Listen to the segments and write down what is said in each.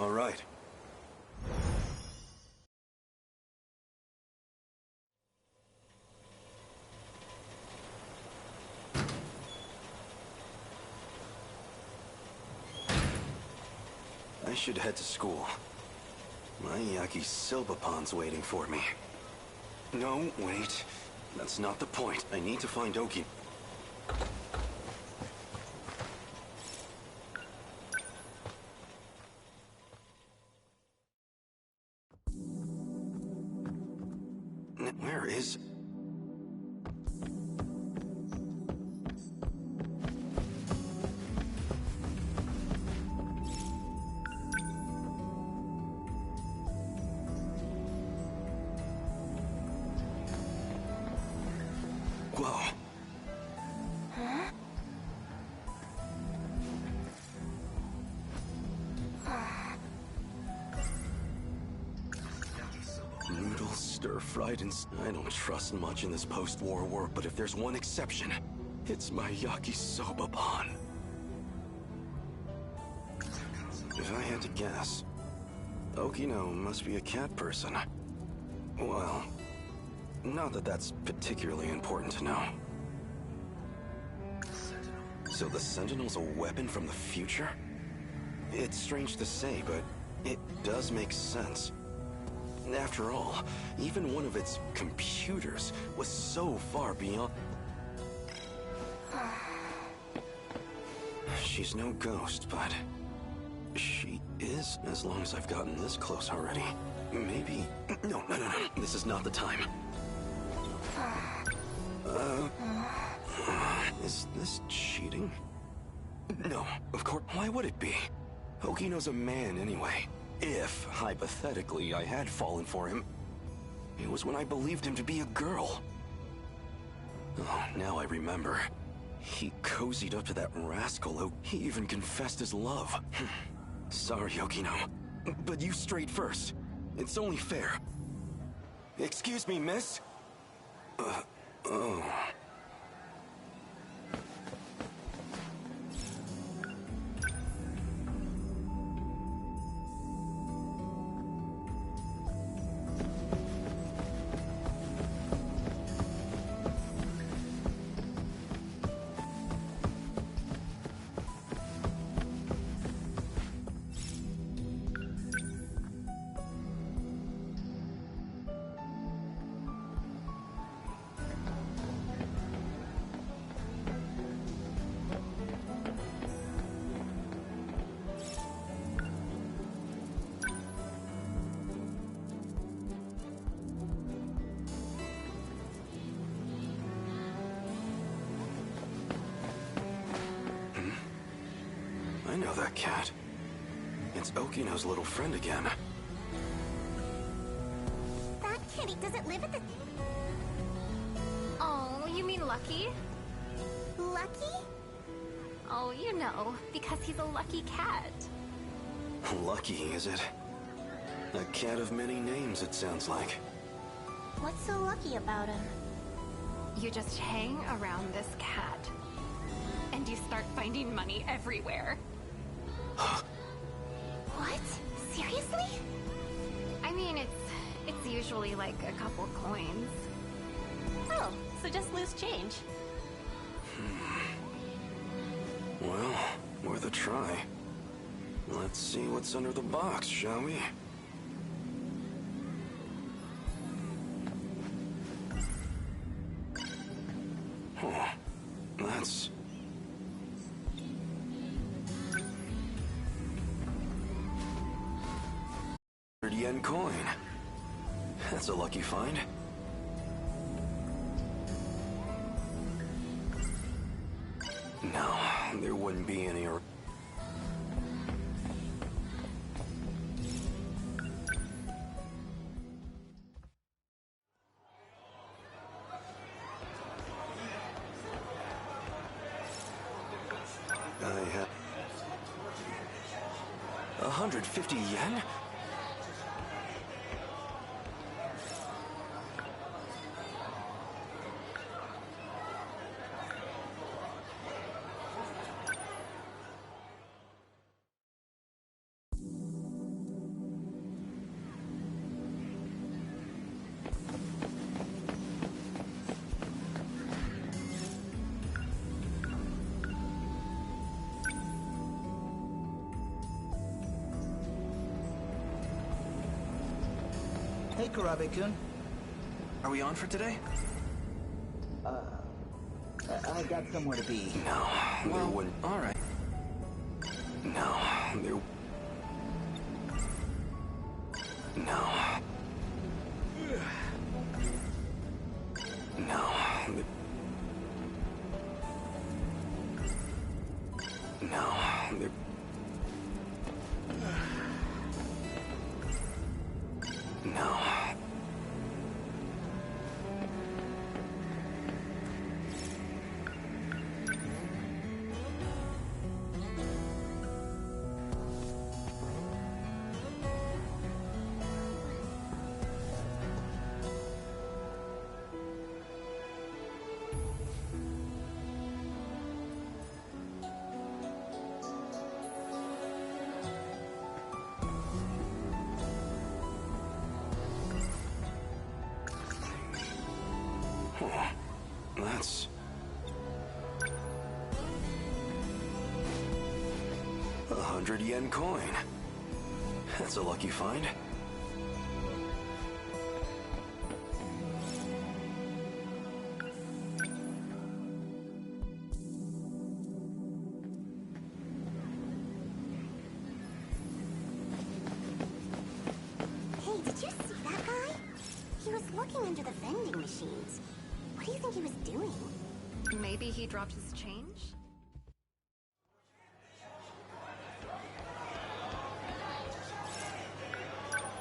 All right. I should head to school. My Yakisobapon's waiting for me. No, wait. That's not the point. I need to find Oki. Where is... Whoa. Huh? Noodles, stir-fried, and... I don't trust much in this post-war world, but if there's one exception, it's my Yakisoba-pon. If I had to guess, Okino must be a cat person. Well, not that that's particularly important to know. So the Sentinel's a weapon from the future? It's strange to say, but it does make sense. After all, even one of its computers was so far beyond... She's no ghost, but... she is, as long as I've gotten this close already. Maybe... No. This is not the time. Is this cheating? No, of course. Why would it be? Okino's a man anyway. If, hypothetically, I had fallen for him, it was when I believed him to be a girl. Oh, now I remember. He cozied up to that rascal who he even confessed his love. Sorry, Okino, but you straight first. It's only fair. Excuse me, miss? Oh... I know that cat. It's Okino's little friend again. That kitty doesn't live at the... Oh, you mean Lucky? Lucky? Oh, you know, because he's a lucky cat. Lucky, is it? A cat of many names, it sounds like. What's so lucky about him? You just hang around this cat, and you start finding money everywhere. What? Seriously? I mean, it's usually like a couple coins. Oh, so just loose change. Well, worth a try. Let's see what's under the box, shall we? Oh, that's... yen coin. That's a lucky find. No, there wouldn't be any... I have... 150 yen? Hey, Kurabe-kun. Are we on for today? I got somewhere to be. No, there wouldn't. Alright. No, there. No. No. there- No. there- No. Oh, that's... $100 coin. That's a lucky find. Hey, did you see that guy? He was looking under the vending machines. What do you think he was doing? Maybe he dropped his change?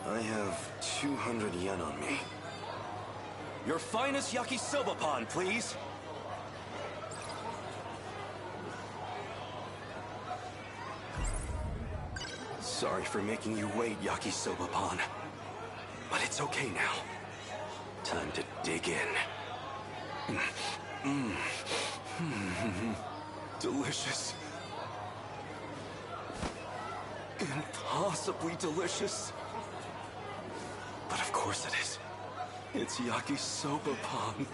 I have 200 yen on me. Your finest yakisoba pan, please. Sorry for making you wait, yakisoba pan. But it's okay now. Time to dig in. Delicious. Impossibly delicious. But of course it is. It's yakisoba pan.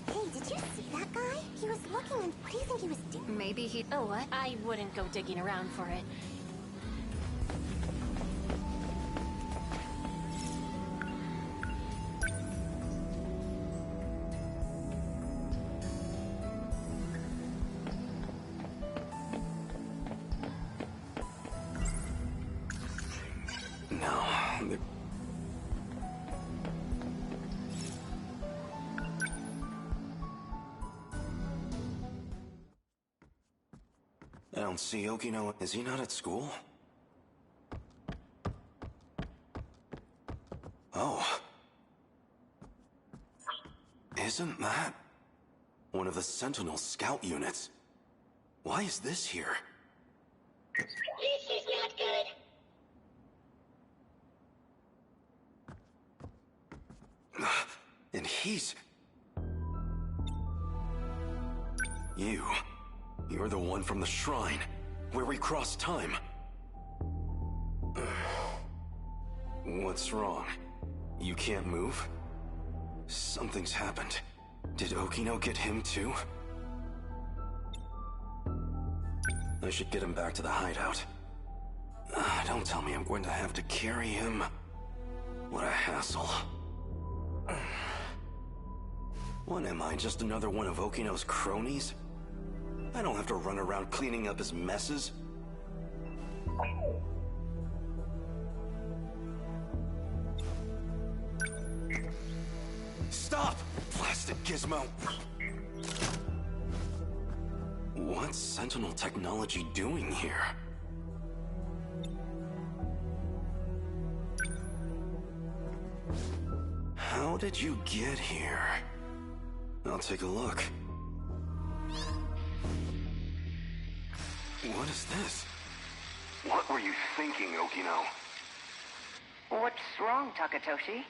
Hey, did you see that guy? He was looking and what do you think he was doing? Maybe he... Oh, what? I wouldn't go digging around for it. No. I don't see Okino. Is he not at school? Oh. Isn't that one of the Sentinel scout units? Why is this here? This is not good. And he's... You're the one from the shrine, where we crossed time. What's wrong? You can't move? Something's happened. Did Okino get him too? I should get him back to the hideout. Don't tell me I'm going to have to carry him. What a hassle. What am I, just another one of Okino's cronies? I don't have to run around cleaning up his messes. Stop! Plastic gizmo! What's Sentinel technology doing here? How did you get here? I'll take a look. What is this? What were you thinking, Okino? What's wrong, Takatoshi?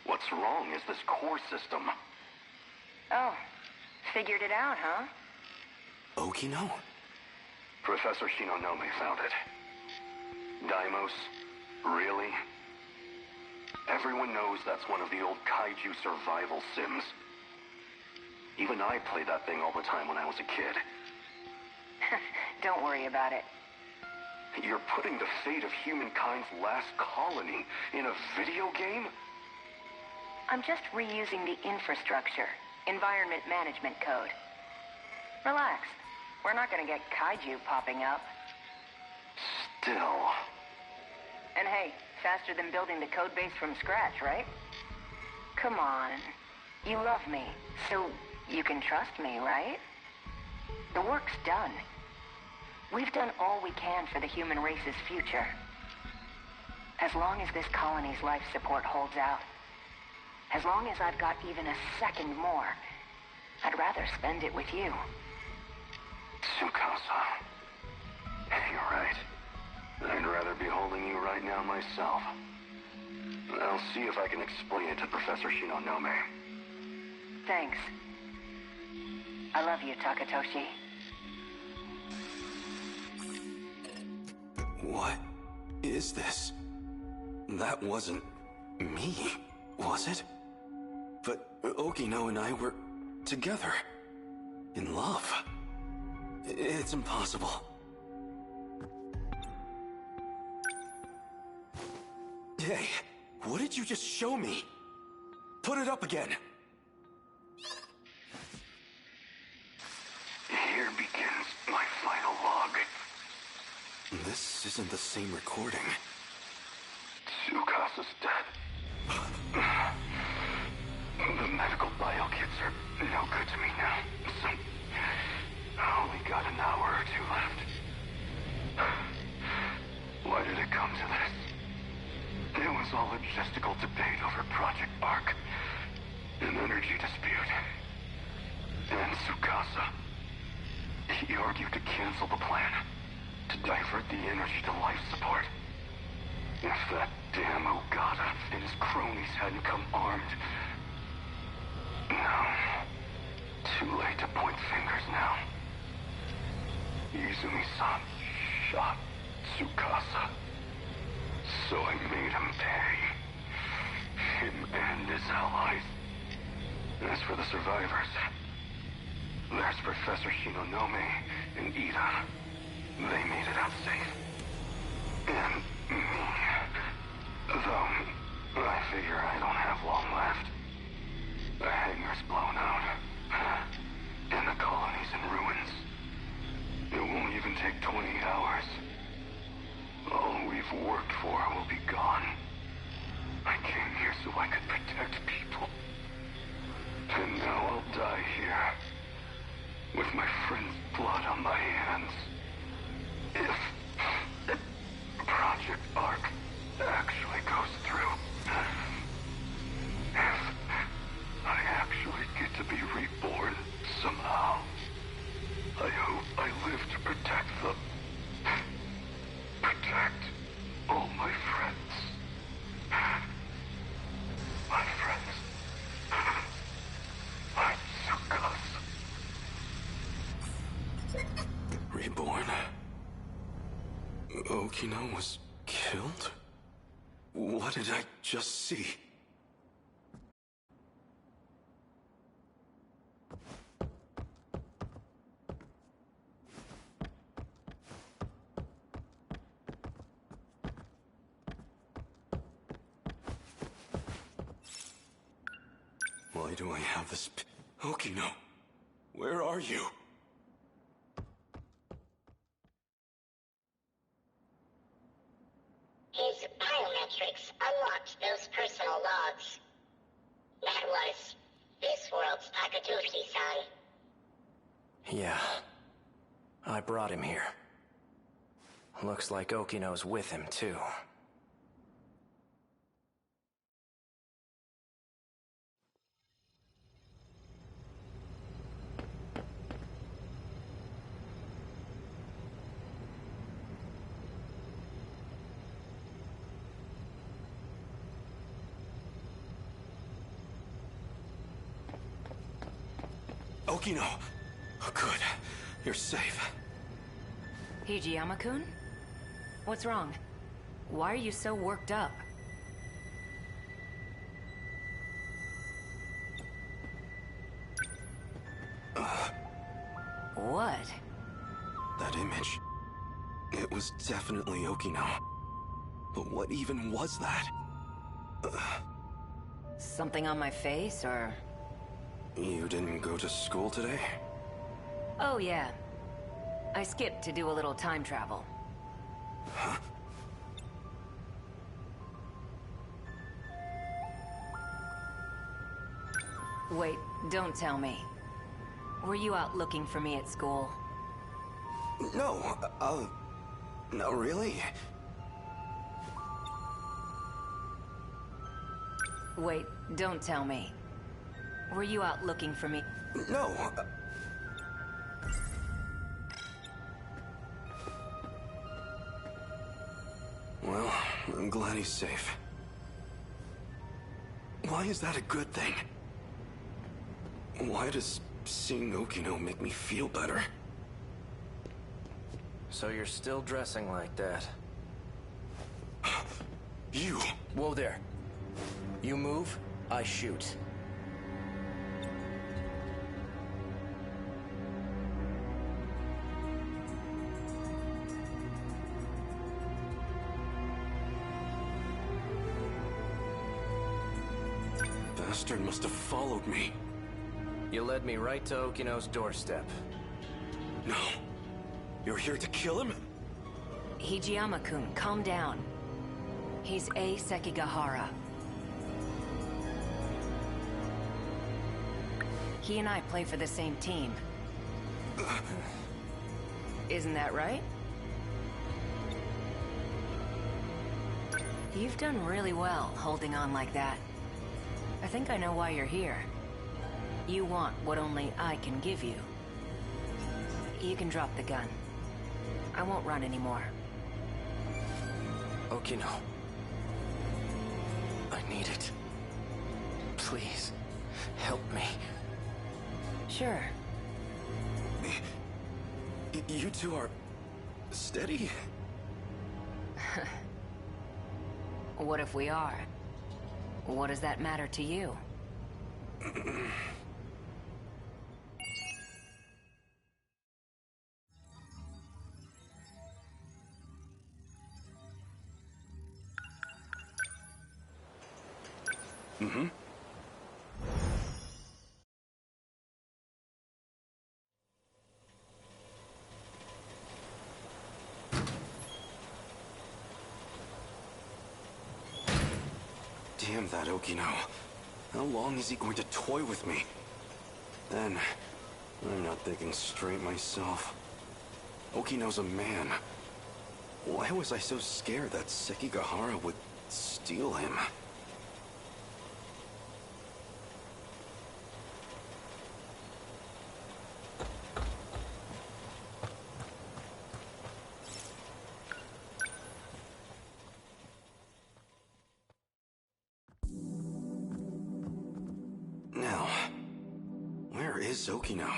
What's wrong is this core system. Oh, figured it out, huh? Okino? Professor Shinonome found it. Daimos, Really? Everyone knows that's one of the old kaiju survival sims. Even I played that thing all the time when I was a kid. Don't worry about it. You're putting the fate of humankind's last colony in a video game? I'm just reusing the infrastructure, environment management code. Relax. We're not gonna get kaiju popping up. Still. And hey, faster than building the code base from scratch, right? Come on. You love me, so you can trust me, right? The work's done. We've done all we can for the human race's future. As long as this colony's life support holds out, as long as I've got even a second more, I'd rather spend it with you. Tsukasa. You're right. I'd rather be holding you right now myself. I'll see if I can explain it to Professor Shinonome. Thanks. I love you, Takatoshi. What is this? That wasn't me, was it? But Okino and I were together. In love. It's impossible. Hey, what did you just show me? Put it up again. Here begins my final log. This isn't the same recording. Tsukasa's dead. The medical bio kits are no good to me now, so I only got an hour or two left. Why did it come to this? It was all logistical debate over Project Arc, an energy dispute. And Tsukasa, he argued to cancel the plan, to divert the energy to life support. If that damn Ogata and his cronies hadn't come armed... No. Too late to point fingers now. Izumi-san shot Tsukasa. So I made him pay. Him and his allies. As for the survivors, there's Professor Shinonome and Ida. They made it out safe. And me. Though, I figure I don't have long left. The hangar's blown out. And the colony's in ruins. It won't even take 20 hours. All we've worked for will be gone. I came here so I could protect people. And now I'll die here. With my friend's blood on my hands. If Project Arc actually goes through. If I actually get to be reborn somehow. I hope I live to protect them. Protect all my friends. My friends. My Tsukasa. Reborn? Okino was killed? What did I just see? Why do I have this... Okino, where are you? His biometrics unlocked those personal logs. That was this world's Takatoshi-san. Yeah. I brought him here. Looks like Okino's with him, too. Okino! Oh, good. You're safe. Hijiyama-kun? What's wrong? Why are you so worked up? What? That image. It was definitely Okino. But what even was that? Something on my face, or...? You didn't go to school today? Oh, yeah. I skipped to do a little time travel. Huh? Wait, don't tell me. Were you out looking for me at school? No, no, really? Wait, don't tell me. Were you out looking for me? No, Well, I'm glad he's safe. Why is that a good thing? Why does seeing Okino make me feel better? So you're still dressing like that? You! Whoa there. You move, I shoot. Bastard must have followed me. You led me right to Okino's doorstep. No. You're here to kill him? Hijiyama-kun, calm down. He's A. Sekigahara. He and I play for the same team. Isn't that right? You've done really well holding on like that. I think I know why you're here. You want what only I can give you. You can drop the gun. I won't run anymore. Okino. I need it. Please, help me. Sure. You two are... steady? What if we are? What does that matter to you? Mm-hmm. Damn that Okino. How long is he going to toy with me? Then, I'm not thinking straight myself. Okino's a man. Why was I so scared that Sekigahara would steal him? Now, where is Okino?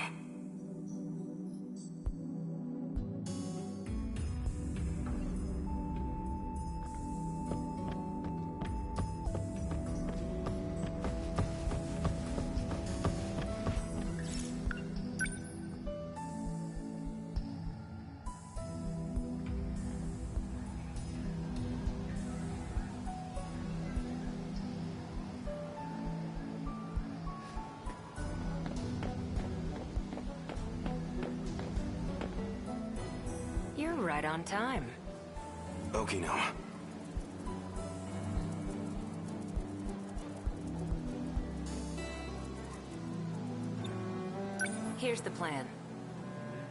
You're right on time. Okino. Here's the plan.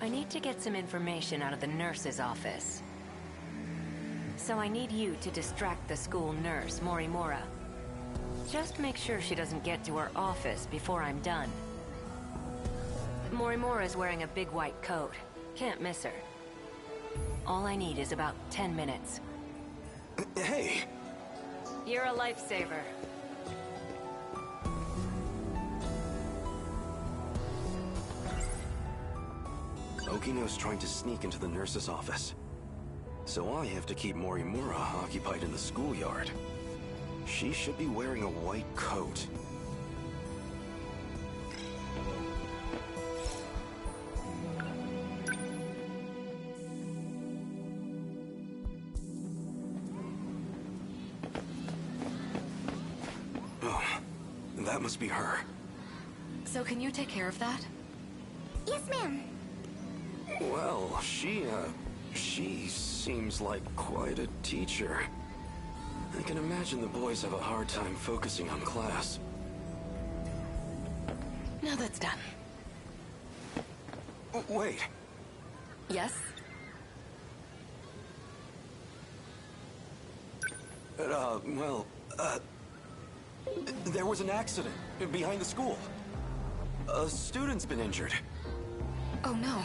I need to get some information out of the nurse's office. So I need you to distract the school nurse, Morimura. Just make sure she doesn't get to her office before I'm done. Morimura's wearing a big white coat. Can't miss her. All I need is about 10 minutes. Hey! You're a lifesaver. Okino's trying to sneak into the nurse's office. So I have to keep Morimura occupied in the schoolyard. She should be wearing a white coat. Oh, that must be her. So can you take care of that? Yes, ma'am. Well, she seems like quite a teacher. I can imagine the boys have a hard time focusing on class. Now that's done. Wait. Yes? There was an accident behind the school. A student's been injured. Oh no.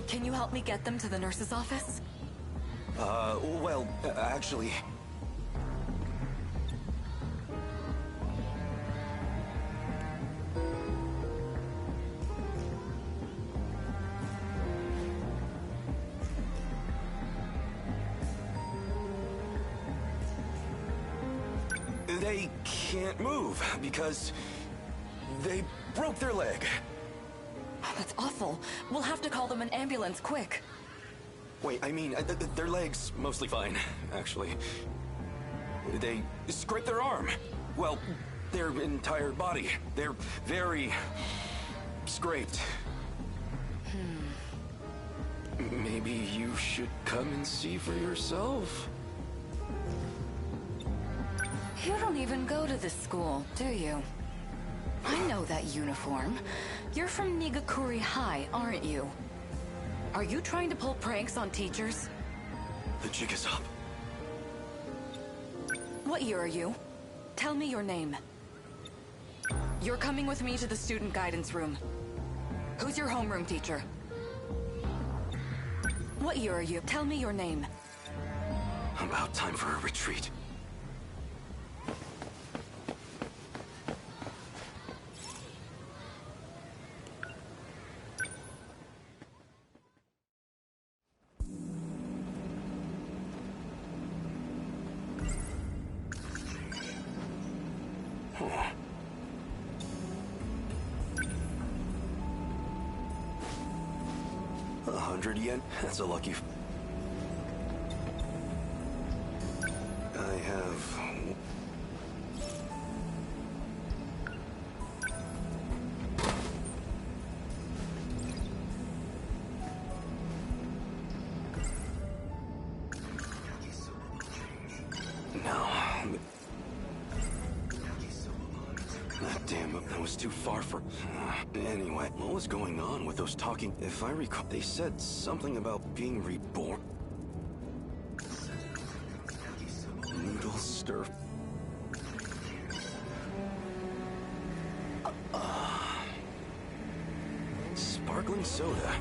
Can you help me get them to the nurse's office? Actually... They can't move because they broke their leg. That's awful. We'll have to call them an ambulance, quick. Wait, I mean, their leg's mostly fine, actually. They scraped their arm. Well, their entire body. They're very scraped. Maybe you should come and see for yourself. You don't even go to this school, do you? I know that uniform. You're from Nigakuri High, aren't you? Are you trying to pull pranks on teachers? The jig is up. What year are you? Tell me your name. You're coming with me to the student guidance room. Who's your homeroom teacher? What year are you? Tell me your name. About time for a retreat. $100 yen? That's a lucky... I have... No. Damn, that was too far for... Anyway, what was going on with those talking... If I recall, they said something about being reborn. Noodle stir... Sparkling soda.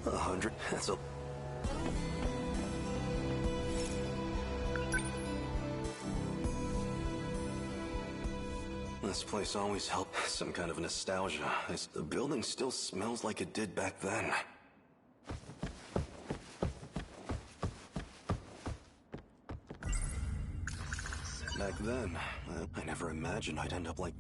$100. That's a... This place always helped some kind of nostalgia. The building still smells like it did back then. Back then, I never imagined I'd end up like...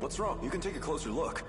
What's wrong? You can take a closer look.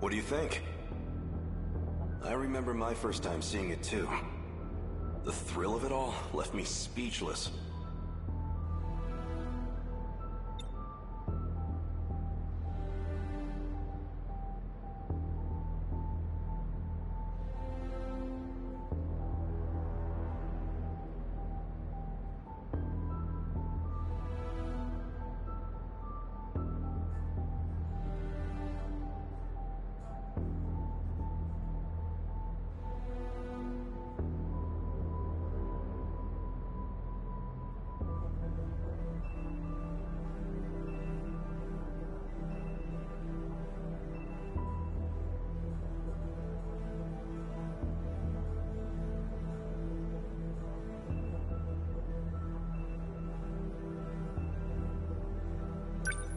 What do you think? I remember my first time seeing it too. The thrill of it all left me speechless.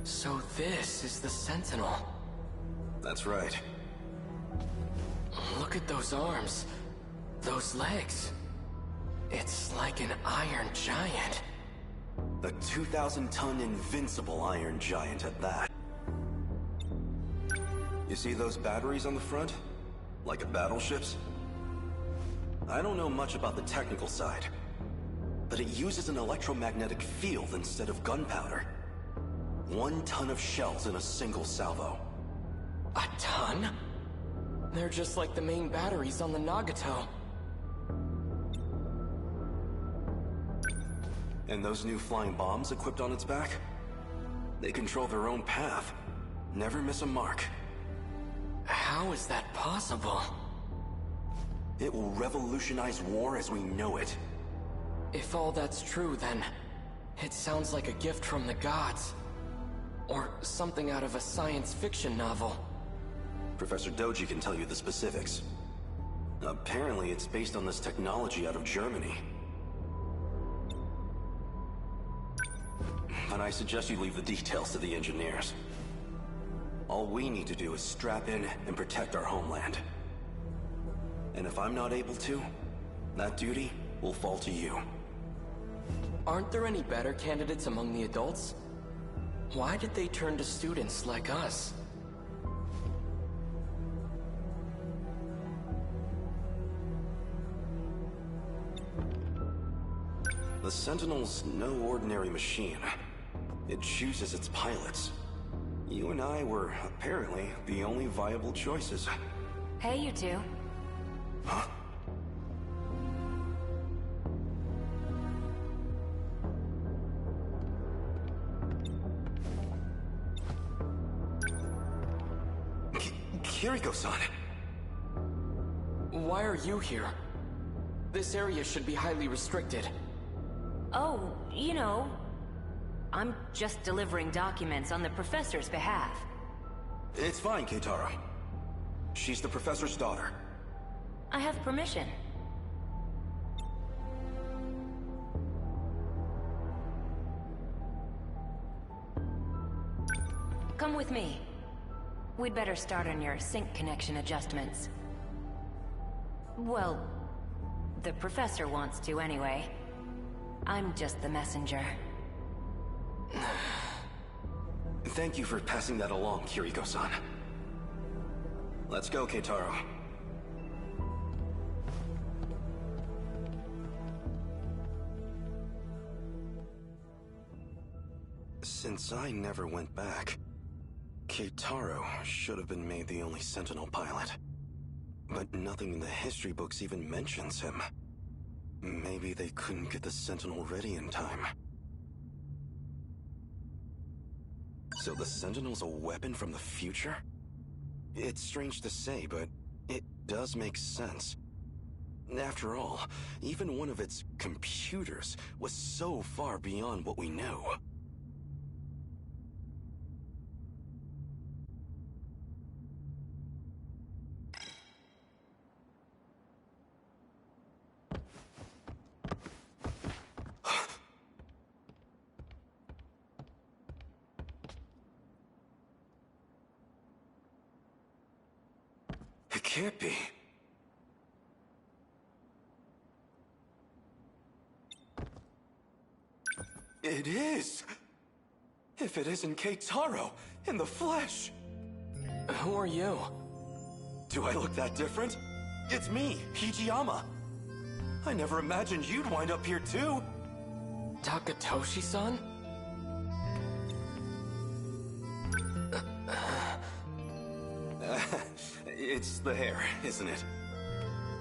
So this is the Sentinel. That's right. Look at those arms. Those legs. It's like an iron giant. A 2,000-ton invincible iron giant at that. You see those batteries on the front? Like a battleship's? I don't know much about the technical side, but it uses an electromagnetic field instead of gunpowder. 1 ton of shells in a single salvo. A ton? They're just like the main batteries on the Nagato. And those new flying bombs equipped on its back? They control their own path. Never miss a mark. How is that possible? It will revolutionize war as we know it. If all that's true, then it sounds like a gift from the gods. Or something out of a science fiction novel. Professor Doji can tell you the specifics. Apparently, it's based on this technology out of Germany. But I suggest you leave the details to the engineers. All we need to do is strap in and protect our homeland. And if I'm not able to, that duty will fall to you. Aren't there any better candidates among the adults? Why did they turn to students like us? The Sentinel's no ordinary machine. It chooses its pilots. You and I were apparently the only viable choices. Hey, you two. Huh? Kiriko-san! Why are you here? This area should be highly restricted. Oh, you know, I'm just delivering documents on the professor's behalf. It's fine, Keitaro. She's the professor's daughter. I have permission. Come with me. We'd better start on your sync connection adjustments. Well, the professor wants to anyway. I'm just the messenger. Thank you for passing that along, Kiriko-san. Let's go, Keitaro. Since I never went back, Keitaro should have been made the only Sentinel pilot. But nothing in the history books even mentions him. Maybe they couldn't get the Sentinel ready in time. So the Sentinel's a weapon from the future? It's strange to say, but it does make sense. After all, even one of its computers was so far beyond what we knew. It can't be. It is! If it isn't Keitaro, in the flesh! Who are you? Do I look that different? It's me, Hijiyama. I never imagined you'd wind up here too. Takatoshi-san? It's the hair, isn't it?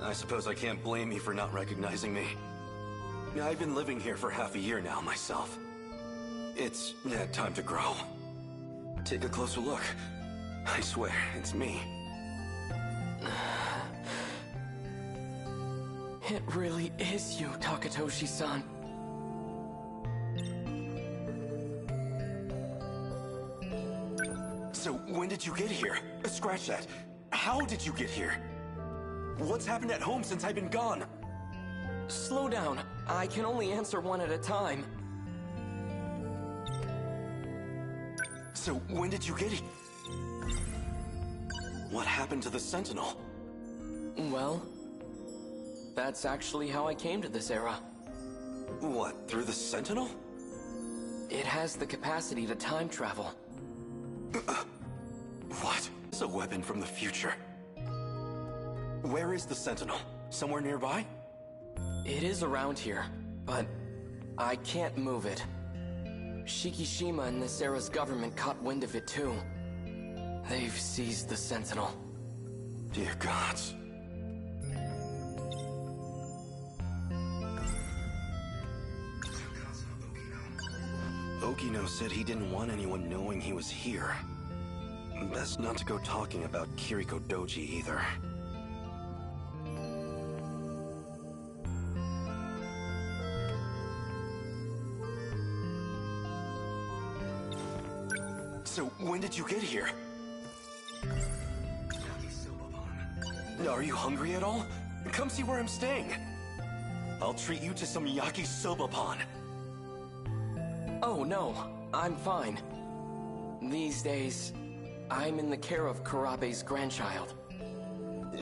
I suppose I can't blame you for not recognizing me. I've been living here for half a year now myself. It's time to grow. Take a closer look. I swear, it's me. It really is you, Takatoshi-san. So, when did you get here? Scratch that. How did you get here? What's happened at home since I've been gone? Slow down. I can only answer one at a time. So, when did you get here? What happened to the Sentinel? Well, that's actually how I came to this era. What, through the Sentinel? It has the capacity to time travel. What? It's a weapon from the future. Where is the Sentinel? Somewhere nearby? It is around here, but I can't move it. Shikishima and this era's government caught wind of it too. They've seized the Sentinel. Dear gods. Okino said he didn't want anyone knowing he was here. Best not to go talking about Kiriko Doji either. So, when did you get here? Are you hungry at all? Come see where I'm staying. I'll treat you to some yakisoba-pan. Oh no, I'm fine. These days, I'm in the care of Kurabe's grandchild.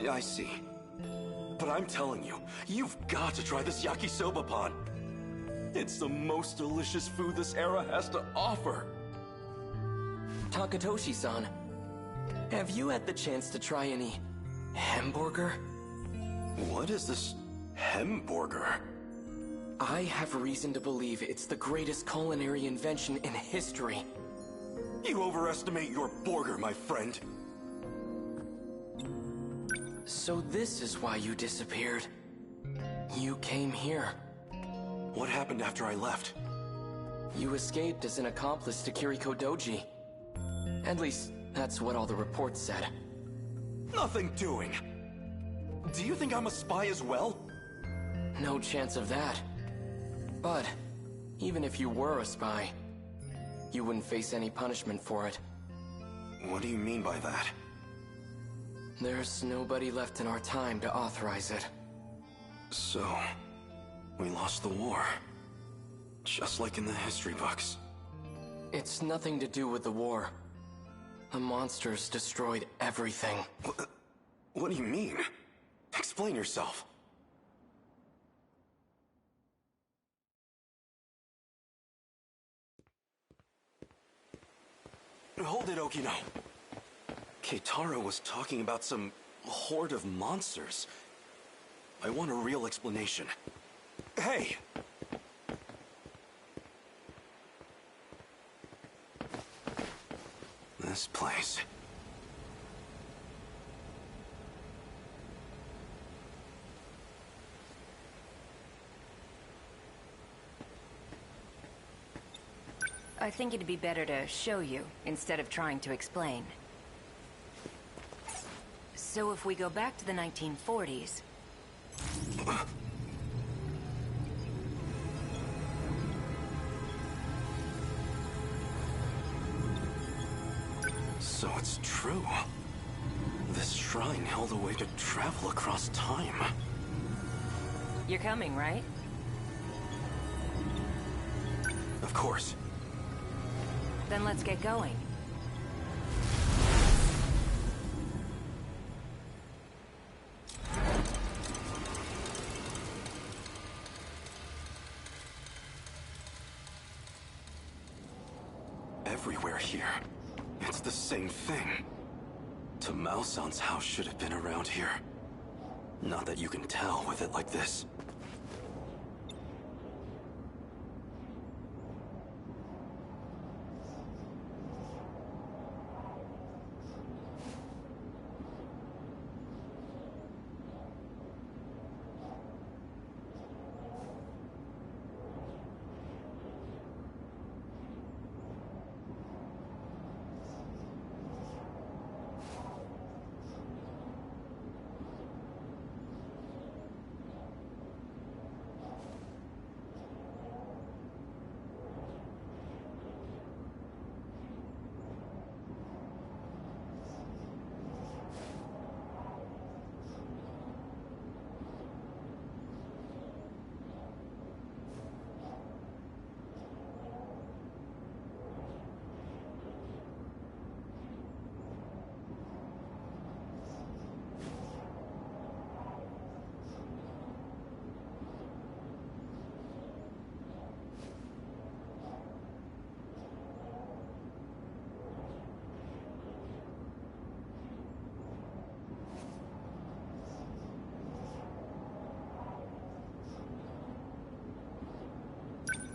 I see. But I'm telling you, you've got to try this yakisoba-pan. It's the most delicious food this era has to offer. Takatoshi-san, have you had the chance to try any hamburger? What is this hamburger? I have reason to believe it's the greatest culinary invention in history. You overestimate your burger, my friend. So this is why you disappeared. You came here. What happened after I left? You escaped as an accomplice to Kiriko Doji. At least, that's what all the reports said. Nothing doing. Do you think I'm a spy as well? No chance of that. But, even if you were a spy, you wouldn't face any punishment for it. What do you mean by that? There's nobody left in our time to authorize it. So, we lost the war. Just like in the history books. It's nothing to do with the war. The monsters destroyed everything. What do you mean? Explain yourself. Hold it, Okino. Keitaro was talking about some horde of monsters. I want a real explanation. Hey! This place. I think it'd be better to show you, instead of trying to explain. So if we go back to the 1940s... So it's true. This shrine held a way to travel across time. You're coming, right? Of course. Then let's get going. Everywhere here, it's the same thing. Tamao-san's house should have been around here. Not that you can tell with it like this.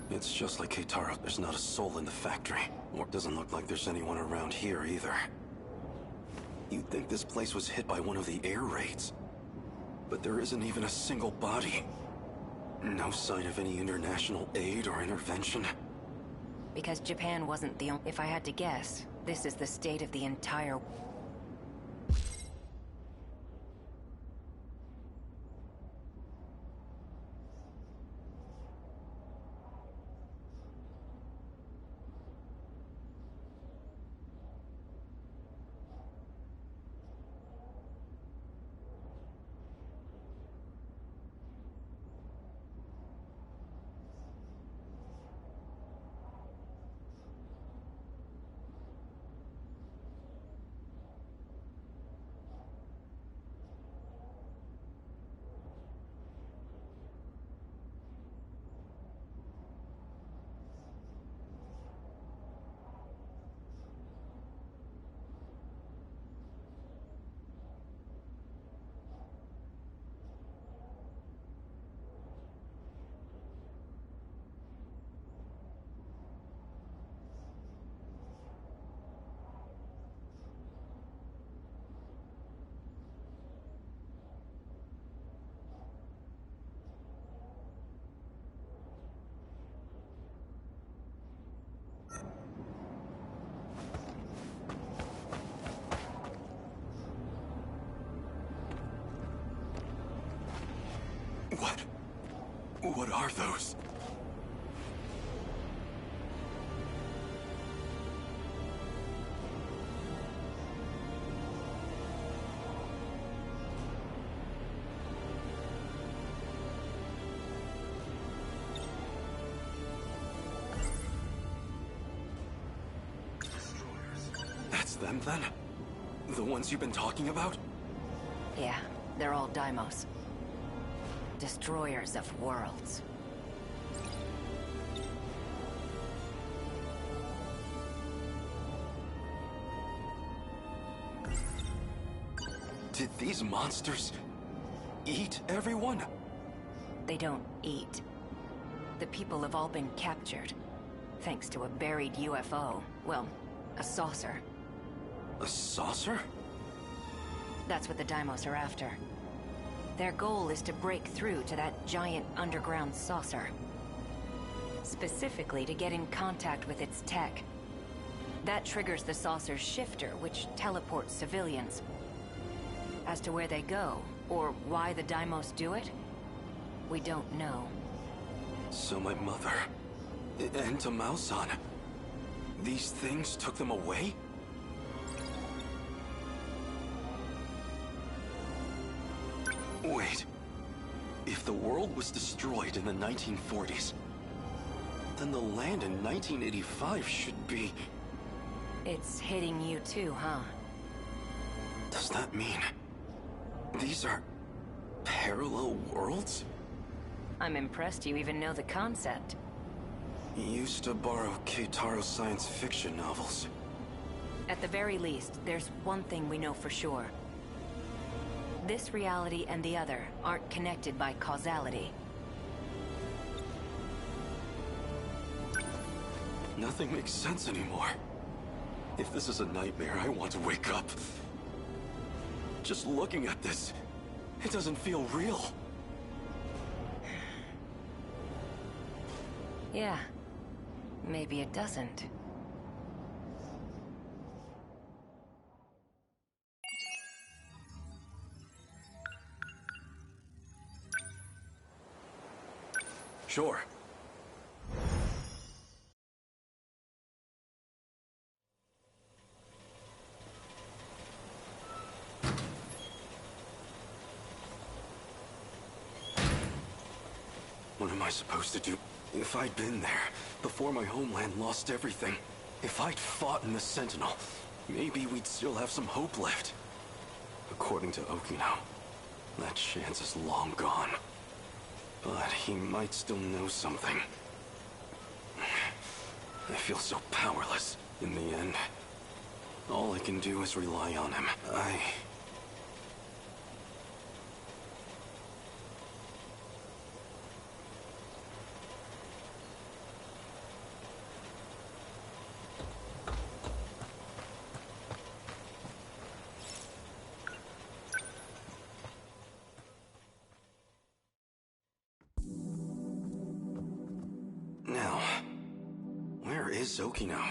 It's just like Keitaro. There's not a soul in the factory. Or it doesn't look like there's anyone around here either. You'd think this place was hit by one of the air raids. But there isn't even a single body. No sign of any international aid or intervention. Because Japan wasn't the only... If I had to guess, this is the state of the entire... What are those? That's them then? The ones you've been talking about? Yeah, they're all Daimos. Destroyers of worlds. Did these monsters eat everyone? They don't eat. The people have all been captured, thanks to a buried UFO. Well, a saucer. A saucer? That's what the Daimos are after. Their goal is to break through to that giant underground saucer. Specifically to get in contact with its tech. That triggers the saucer's shifter, which teleports civilians. As to where they go, or why the Daimos do it, we don't know. So my mother, and Tamao-san, these things took them away? Wait, if the world was destroyed in the 1940s, then the land in 1985 should be... It's hitting you too, huh? Does that mean these are parallel worlds? I'm impressed you even know the concept. Used to borrow Keitaro's science fiction novels. At the very least, there's one thing we know for sure. This reality and the other aren't connected by causality. Nothing makes sense anymore. If this is a nightmare, I want to wake up. Just looking at this, it doesn't feel real. Yeah. Maybe it doesn't. Sure. What am I supposed to do? If I'd been there, before my homeland lost everything, if I'd fought in the Sentinel, maybe we'd still have some hope left. According to Okino, that chance is long gone. But he might still know something. I feel so powerless in the end. All I can do is rely on him. Now, where is Okino?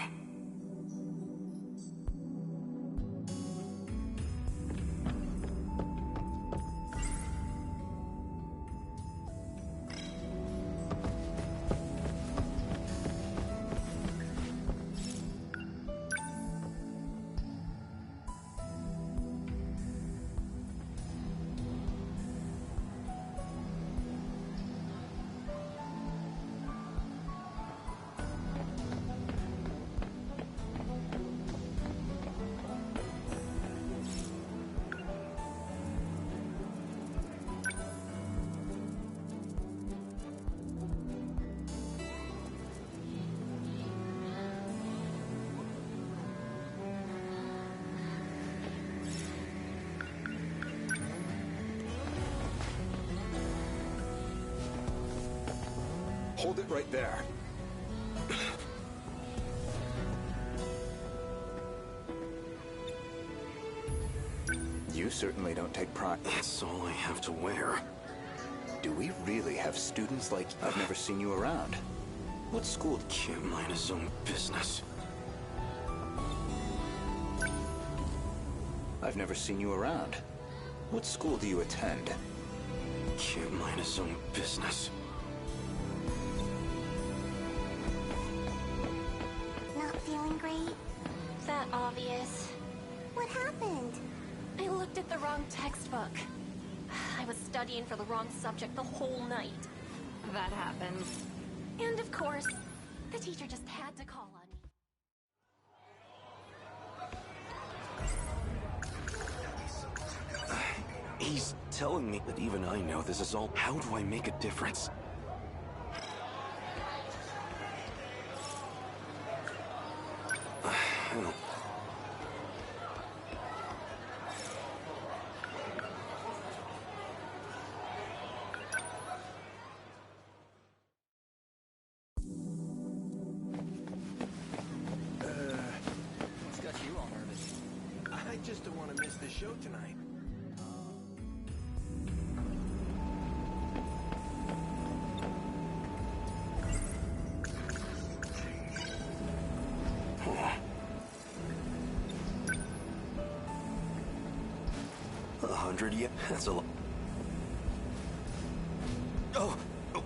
Hold it right there. You certainly don't take pride. It's all I have to wear. Do we really have students like... I've never seen you around. What school can't mind his own business? I've never seen you around. What school do you attend? Can't mind his own business. Not feeling great? That obvious. What happened? I looked at the wrong textbook. I was studying for the wrong subject the whole night. That happens. And of course, the teacher just had to call on me. He's telling me that even I know this is all. How do I make a difference? I don't... What's got you all nervous? I just don't want to miss the show tonight. Yeah, that's a lot. Oh,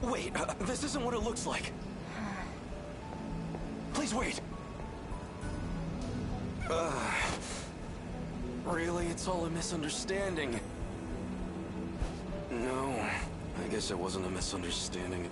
wait, this isn't what it looks like. Please wait. Really, it's all a misunderstanding. No, I guess it wasn't a misunderstanding.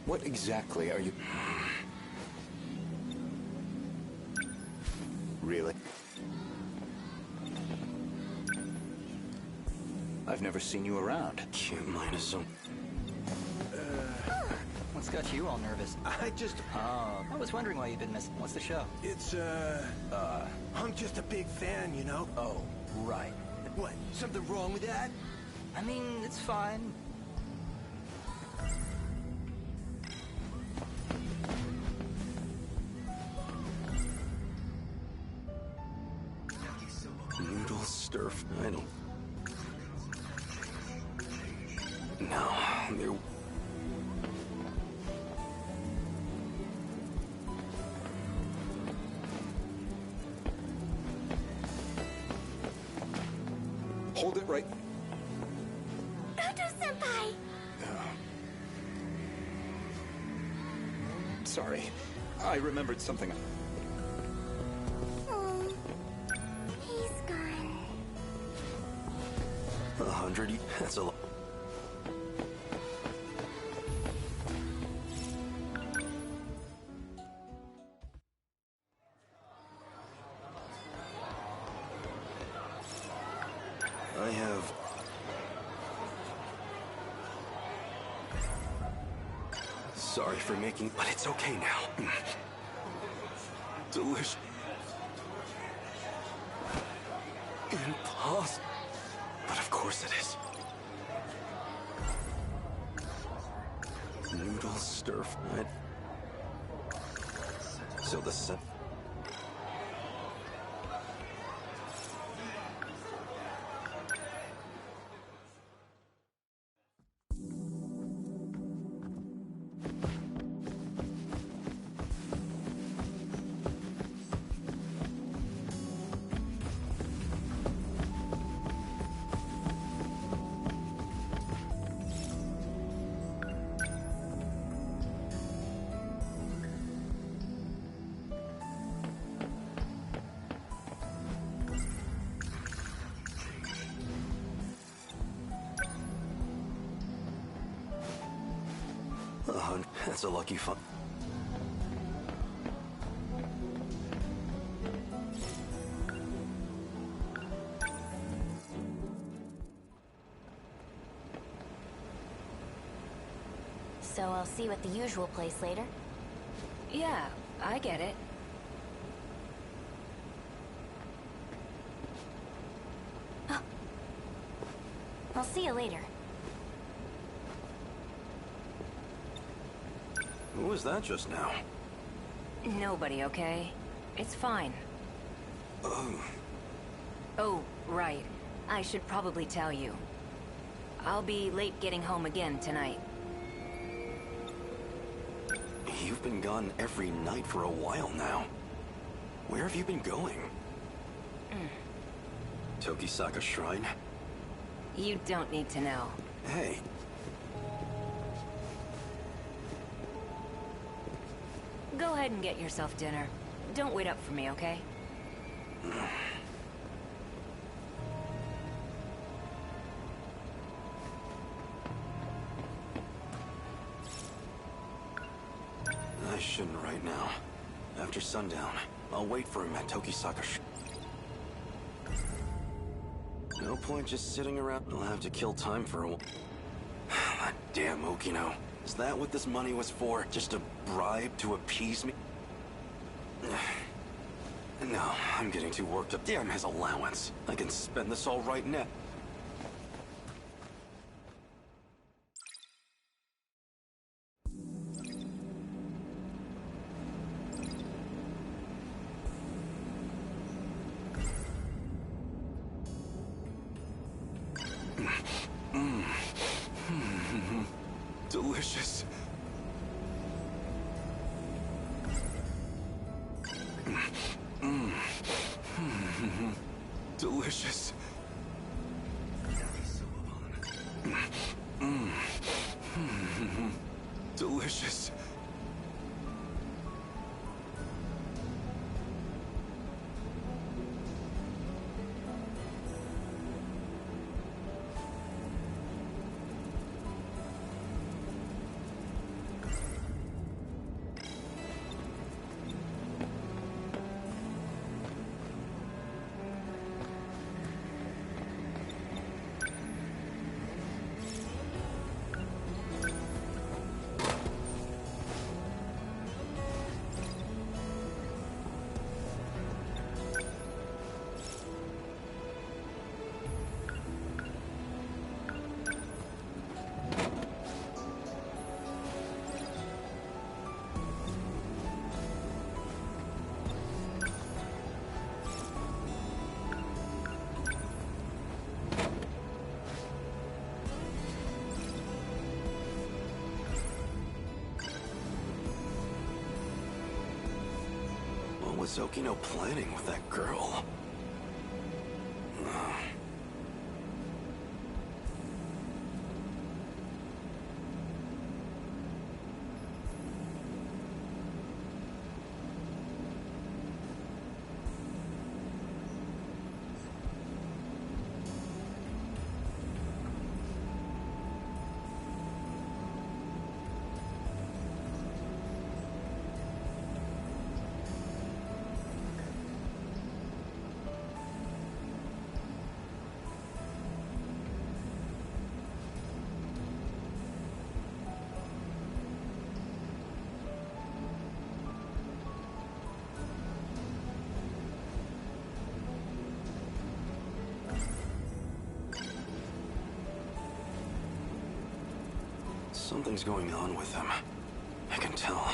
What exactly are you... Really? I've never seen you around. Can't mind a zone. What's got you all nervous? I just... Oh, I was wondering why you've been missing. What's the show? It's, I'm just a big fan, you know? Oh, right. What? Something wrong with that? I mean, it's fine. Noodle stir... I don't... No, there... Hold it right... Udo-senpai! Sorry. I remembered something. Oh, he's gone. 100... That's a lot. I have... Sorry for making... But it's okay now. Delicious. Impossible. But of course it is. Noodle stir-fried. So the set... That's a lucky fun. So I'll see you at the usual place later? Yeah, I get it. I'll see you later. Who was that just now? Nobody, okay? It's fine. Oh. Oh, right. I should probably tell you. I'll be late getting home again tonight. You've been gone every night for a while now. Where have you been going? Tokisaka Shrine? You don't need to know. Hey. Go ahead and get yourself dinner. Don't wait up for me, okay? I shouldn't right now. After sundown, I'll wait for him at Tokisaka Shrine. No point just sitting around. I'll have to kill time for a while. That damn Okino. Is that what this money was for? Just a bribe to appease me? No, I'm getting too worked up. Damn his allowance. I can spend this all right now. Delicious. Delicious. Delicious. was Okino planning with that girl? Something's going on with him. I can tell.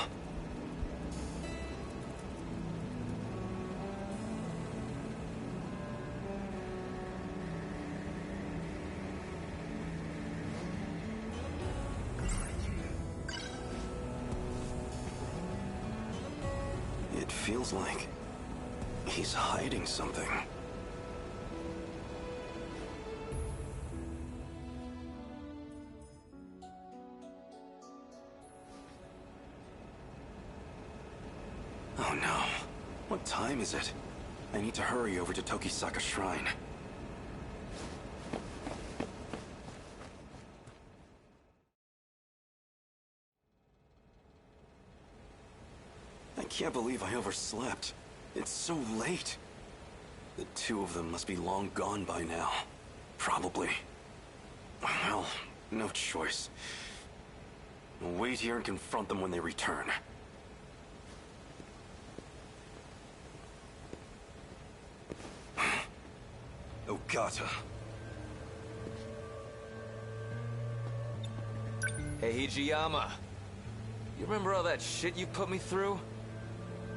It feels like he's hiding something. Oh no. What time is it? I need to hurry over to Tokisaka Shrine. I can't believe I overslept. It's so late. The two of them must be long gone by now. Probably. Well, no choice. I'll wait here and confront them when they return. Ogata. Hey, Hijiyama. You remember all that shit you put me through?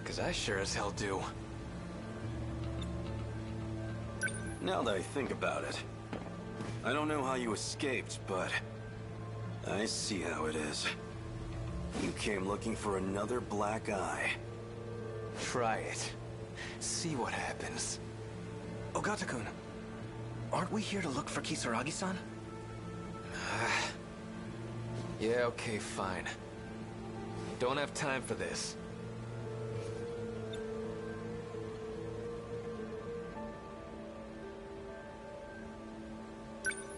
'Cause I sure as hell do. Now that I think about it, I don't know how you escaped, but I see how it is. You came looking for another black eye. Try it. See what happens. Ogata-kun, aren't we here to look for Kisaragi-san? Yeah, okay, fine. Don't have time for this.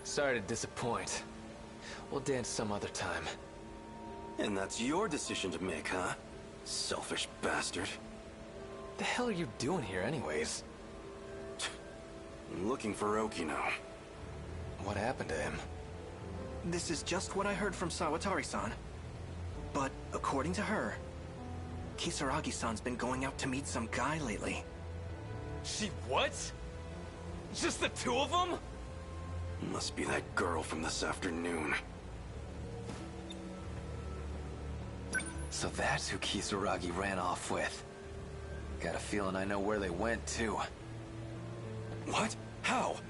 Sorry to disappoint. We'll dance some other time. And that's your decision to make, huh? Selfish bastard. The hell are you doing here anyways? I'm looking for Okino. What happened to him? This is just what I heard from Sawatari-san. But according to her, Kisaragi-san's been going out to meet some guy lately. She what? Just the two of them? Must be that girl from this afternoon. So that's who Kisaragi ran off with. Got a feeling I know where they went, too. What? How?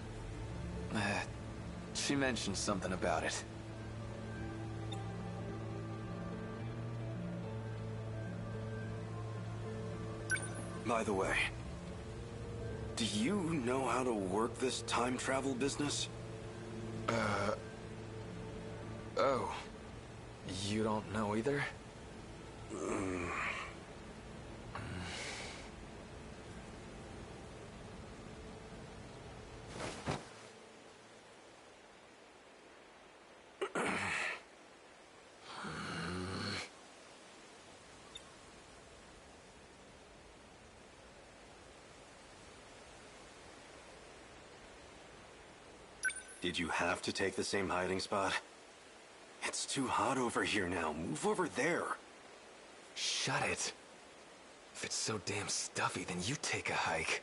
She mentioned something about it. By the way, do you know how to work this time travel business? Oh. You don't know either? Did you have to take the same hiding spot? It's too hot over here now. Move over there. Shut it. If it's so damn stuffy, then you take a hike.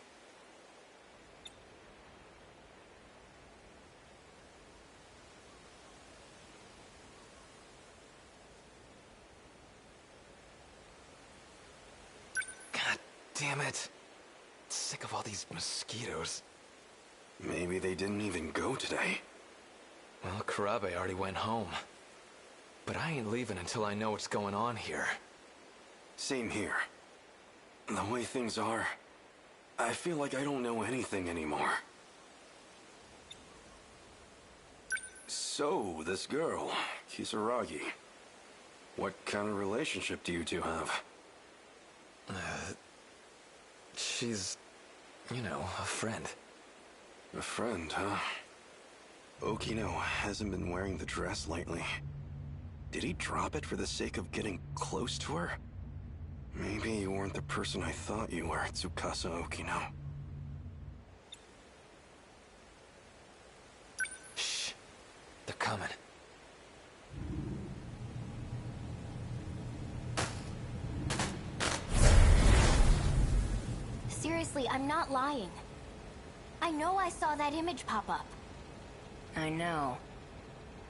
God damn it. Sick of all these mosquitoes. Maybe they didn't even go today. Well, Karabe already went home. But I ain't leaving until I know what's going on here. Same here. The way things are, I feel like I don't know anything anymore. So, this girl, Kisaragi, what kind of relationship do you two have? She's, you know, a friend. A friend, huh? Okino hasn't been wearing the dress lately. Did he drop it for the sake of getting close to her? Maybe you weren't the person I thought you were, Tsukasa Okino. Shh. They're coming. Seriously, I'm not lying. I know I saw that image pop up. I know.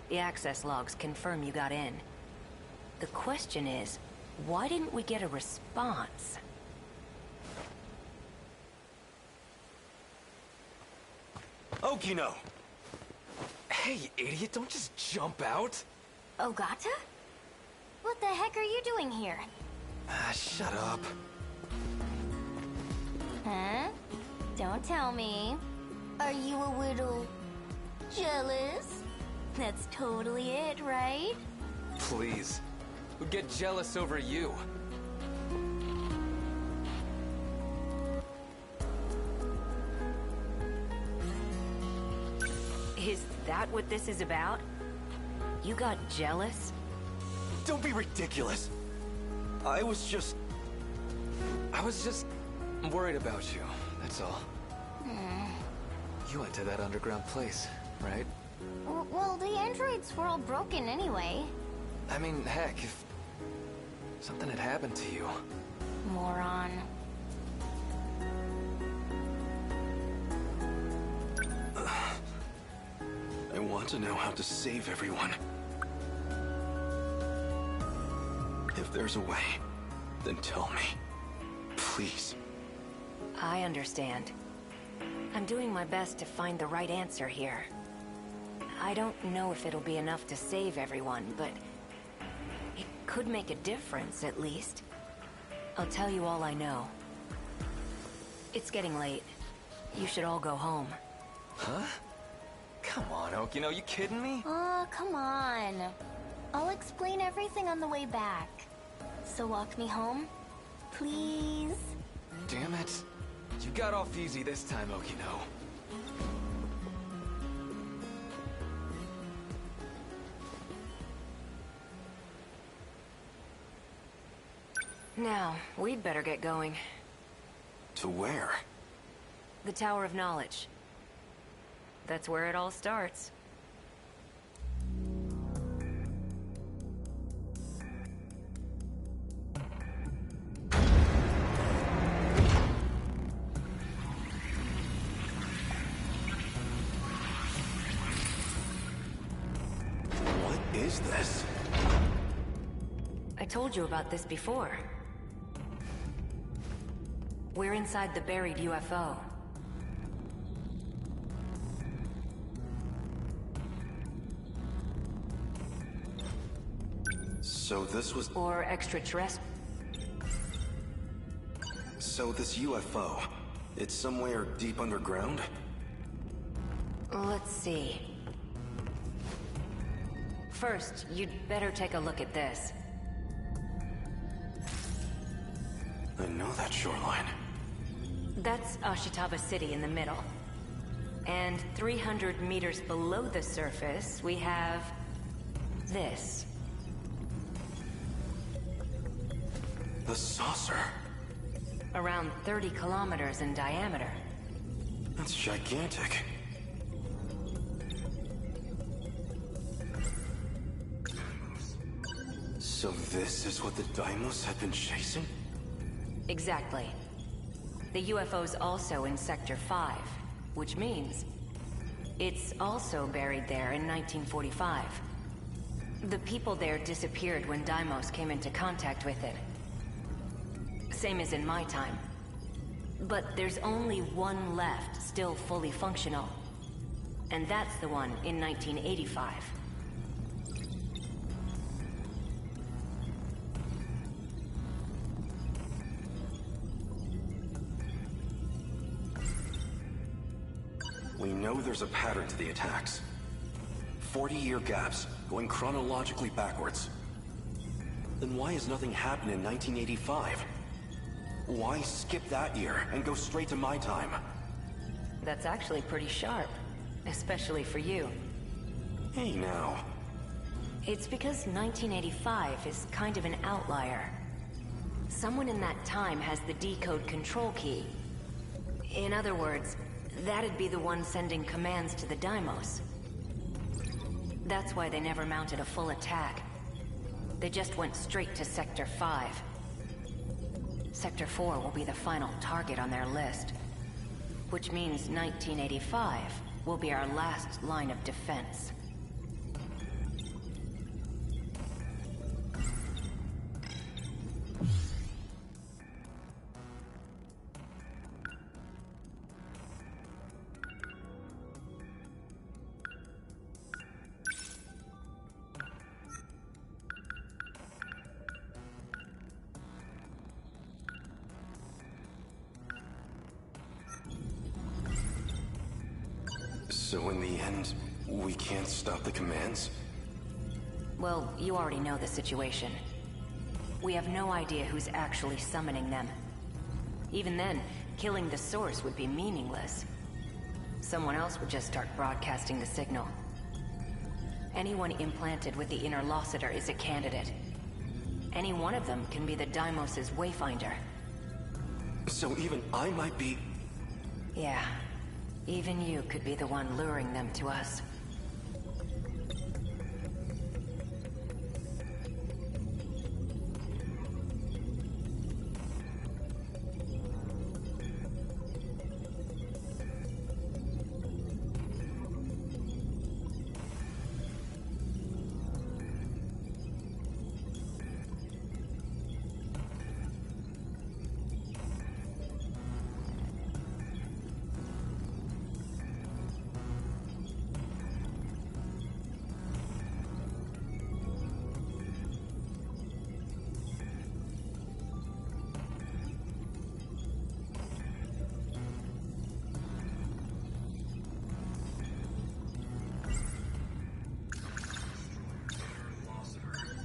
The access logs confirm you got in. The question is, why didn't we get a response? Okino! Hey, idiot, don't just jump out! Ogata? What the heck are you doing here? Shut up. Huh? Don't tell me. Are you a little... jealous? That's totally it, right? Please. Who'd get jealous over you? Is that what this is about? You got jealous? Don't be ridiculous! I was just worried about you, that's all. You went to that underground place, right? Well, the androids were all broken anyway. I mean, heck, if something had happened to you. Moron. I want to know how to save everyone. If there's a way, then tell me. Please. I understand. I'm doing my best to find the right answer here. I don't know if it'll be enough to save everyone, but it could make a difference, at least. I'll tell you all I know. It's getting late. You should all go home. Huh? Come on, Okino, you kidding me? Oh, come on. I'll explain everything on the way back. So walk me home, please? Damn it. You got off easy this time, Okino. Now, we'd better get going. To where? The Tower of Knowledge. That's where it all starts. What is this? I told you about this before. We're inside the buried UFO. So this was... Or extraterrestrial. So this UFO, it's somewhere deep underground? Let's see. First, you'd better take a look at this. I know that shoreline. That's Ashitaba City in the middle. And 300 meters below the surface, we have... this. The saucer. Around 30 kilometers in diameter. That's gigantic. So this is what the Daimos have been chasing? Exactly. The UFO's also in Sector 5, which means it's also buried there in 1945. The people there disappeared when Deimos came into contact with it. Same as in my time. But there's only one left, still fully functional. And that's the one in 1985. We know there's a pattern to the attacks. 40-year gaps, going chronologically backwards. Then why has nothing happened in 1985? Why skip that year and go straight to my time? That's actually pretty sharp, especially for you. Hey now. It's because 1985 is kind of an outlier. Someone in that time has the decode control key. In other words, that'd be the one sending commands to the Deimos. That's why they never mounted a full attack. They just went straight to Sector 5. Sector 4 will be the final target on their list. Which means 1985 will be our last line of defense. So in the end, we can't stop the commands? Well, you already know the situation. We have no idea who's actually summoning them. Even then, killing the source would be meaningless. Someone else would just start broadcasting the signal. Anyone implanted with the Interlocutor is a candidate. Any one of them can be the Deimos' wayfinder. So even I might be... Yeah. Even you could be the one luring them to us.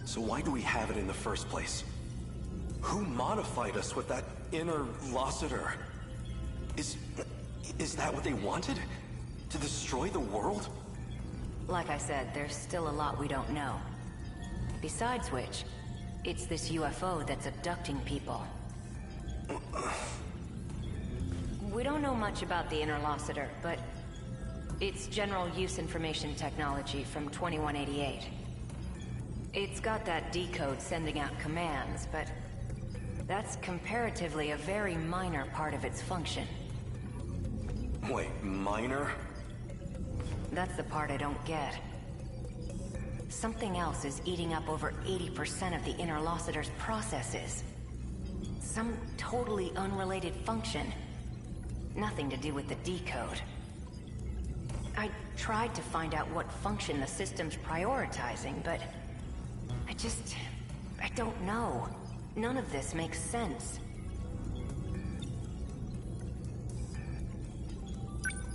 So why do we have it in the first place? Who modified us with that Interlocutor? Is that what they wanted? To destroy the world? Like I said, there's still a lot we don't know. Besides which, it's this UFO that's abducting people. We don't know much about the Interlocutor, but it's general use information technology from 2188. It's got that decode sending out commands, but that's comparatively a very minor part of its function. Wait, minor? That's the part I don't get. Something else is eating up over 80% of the Interlocutor's processes. Some totally unrelated function. Nothing to do with the decode. I tried to find out what function the system's prioritizing, but I don't know. None of this makes sense.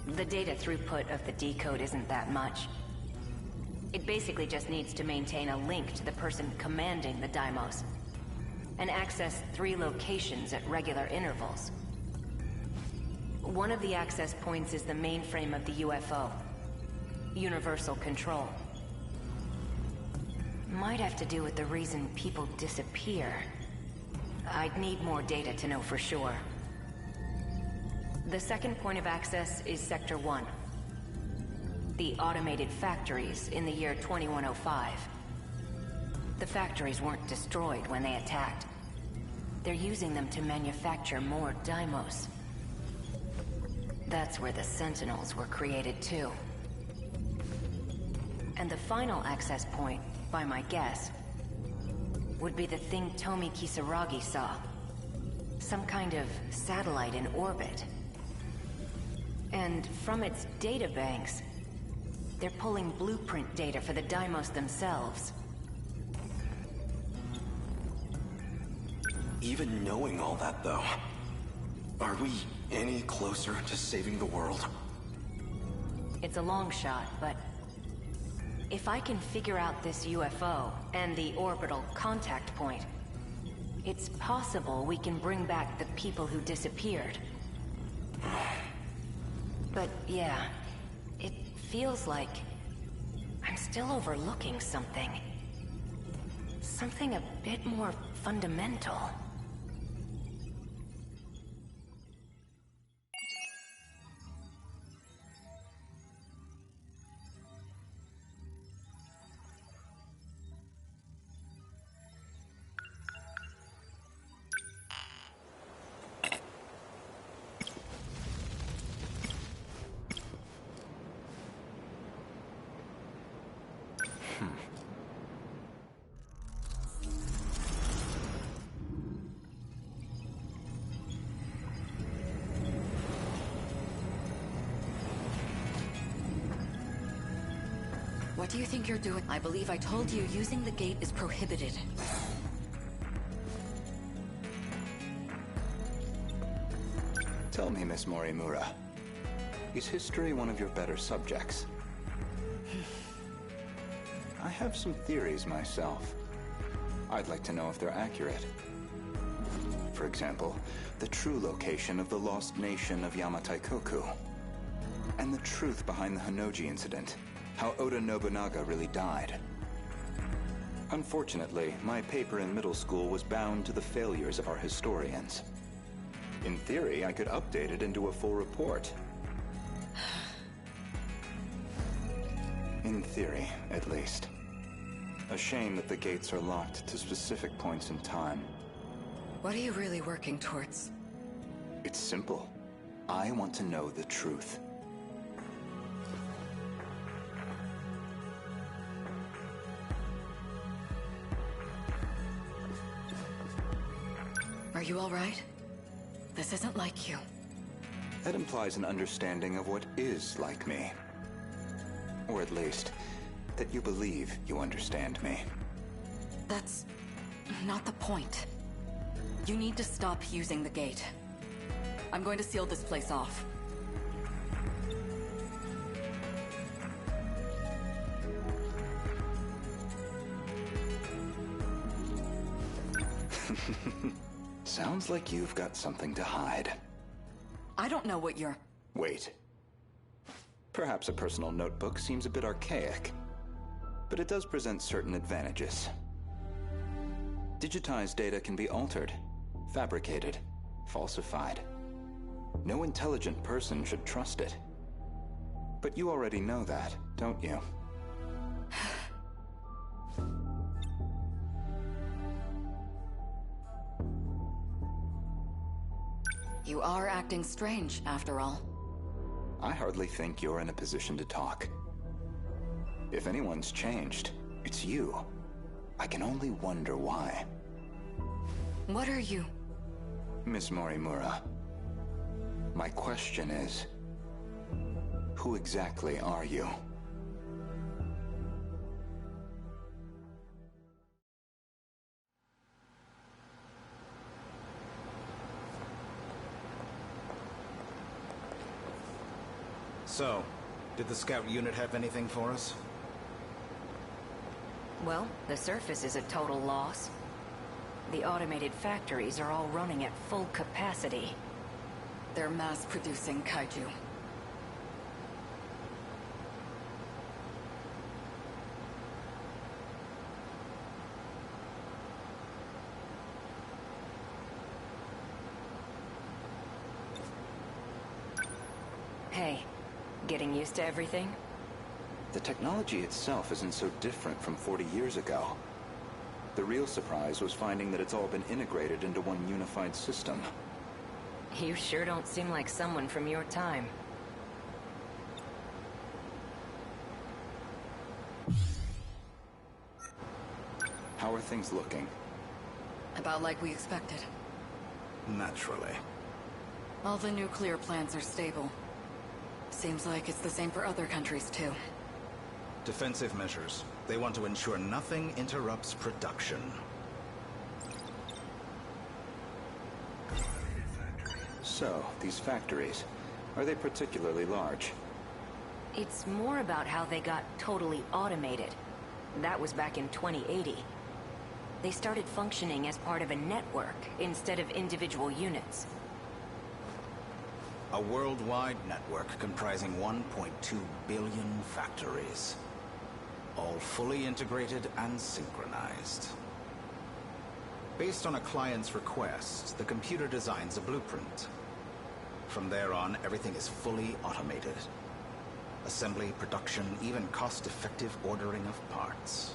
The data throughput of the decode isn't that much. It basically just needs to maintain a link to the person commanding the Deimos, and access 3 locations at regular intervals. One of the access points is the mainframe of the UFO. Universal control. Might have to do with the reason people disappear. I'd need more data to know for sure. The second point of access is Sector 1. The automated factories in the year 2105. The factories weren't destroyed when they attacked. They're using them to manufacture more Deimos. That's where the Sentinels were created too. And the final access point, by my guess, would be the thing Tomi Kisaragi saw. Some kind of satellite in orbit. And from its databanks, they're pulling blueprint data for the Deimos themselves. Even knowing all that, though, are we any closer to saving the world? It's a long shot, but if I can figure out this UFO and the orbital contact point, it's possible we can bring back the people who disappeared. But yeah, it feels like I'm still overlooking something. Something a bit more fundamental. What do you think you're doing? I believe I told you using the gate is prohibited. Tell me, Miss Morimura, is history one of your better subjects? I have some theories myself. I'd like to know if they're accurate. For example, the true location of the lost nation of Yamataikoku. And the truth behind the Hinoji incident. How Oda Nobunaga really died. Unfortunately, my paper in middle school was bound to the failures of our historians. In theory, I could update it into a full report. In theory, at least. A shame that the gates are locked to specific points in time. What are you really working towards? It's simple. I want to know the truth. Are you all right? This isn't like you. That implies an understanding of what is like me. Or at least, that you believe you understand me. That's not the point. You need to stop using the gate. I'm going to seal this place off. Sounds like you've got something to hide. I don't know what you're... Wait. Perhaps a personal notebook seems a bit archaic, but it does present certain advantages. Digitized data can be altered, fabricated, falsified. No intelligent person should trust it. But you already know that, don't you? You are acting strange, after all. I hardly think you're in a position to talk. If anyone's changed, it's you. I can only wonder why. What are you? Miss Morimura, my question is, who exactly are you? So, did the scout unit have anything for us? Well, the surface is a total loss. The automated factories are all running at full capacity. They're mass-producing kaiju. Hey, getting used to everything? The technology itself isn't so different from 40 years ago. The real surprise was finding that it's all been integrated into one unified system. You sure don't seem like someone from your time. How are things looking? About like we expected. Naturally. All the nuclear plants are stable. Seems like it's the same for other countries, too. Defensive measures. They want to ensure nothing interrupts production. So, these factories, are they particularly large? It's more about how they got totally automated. That was back in 2080. They started functioning as part of a network instead of individual units. A worldwide network comprising 1.2 billion factories. All fully integrated and synchronized. Based on a client's request, the computer designs a blueprint. From there on, everything is fully automated. Assembly, production, even cost-effective ordering of parts.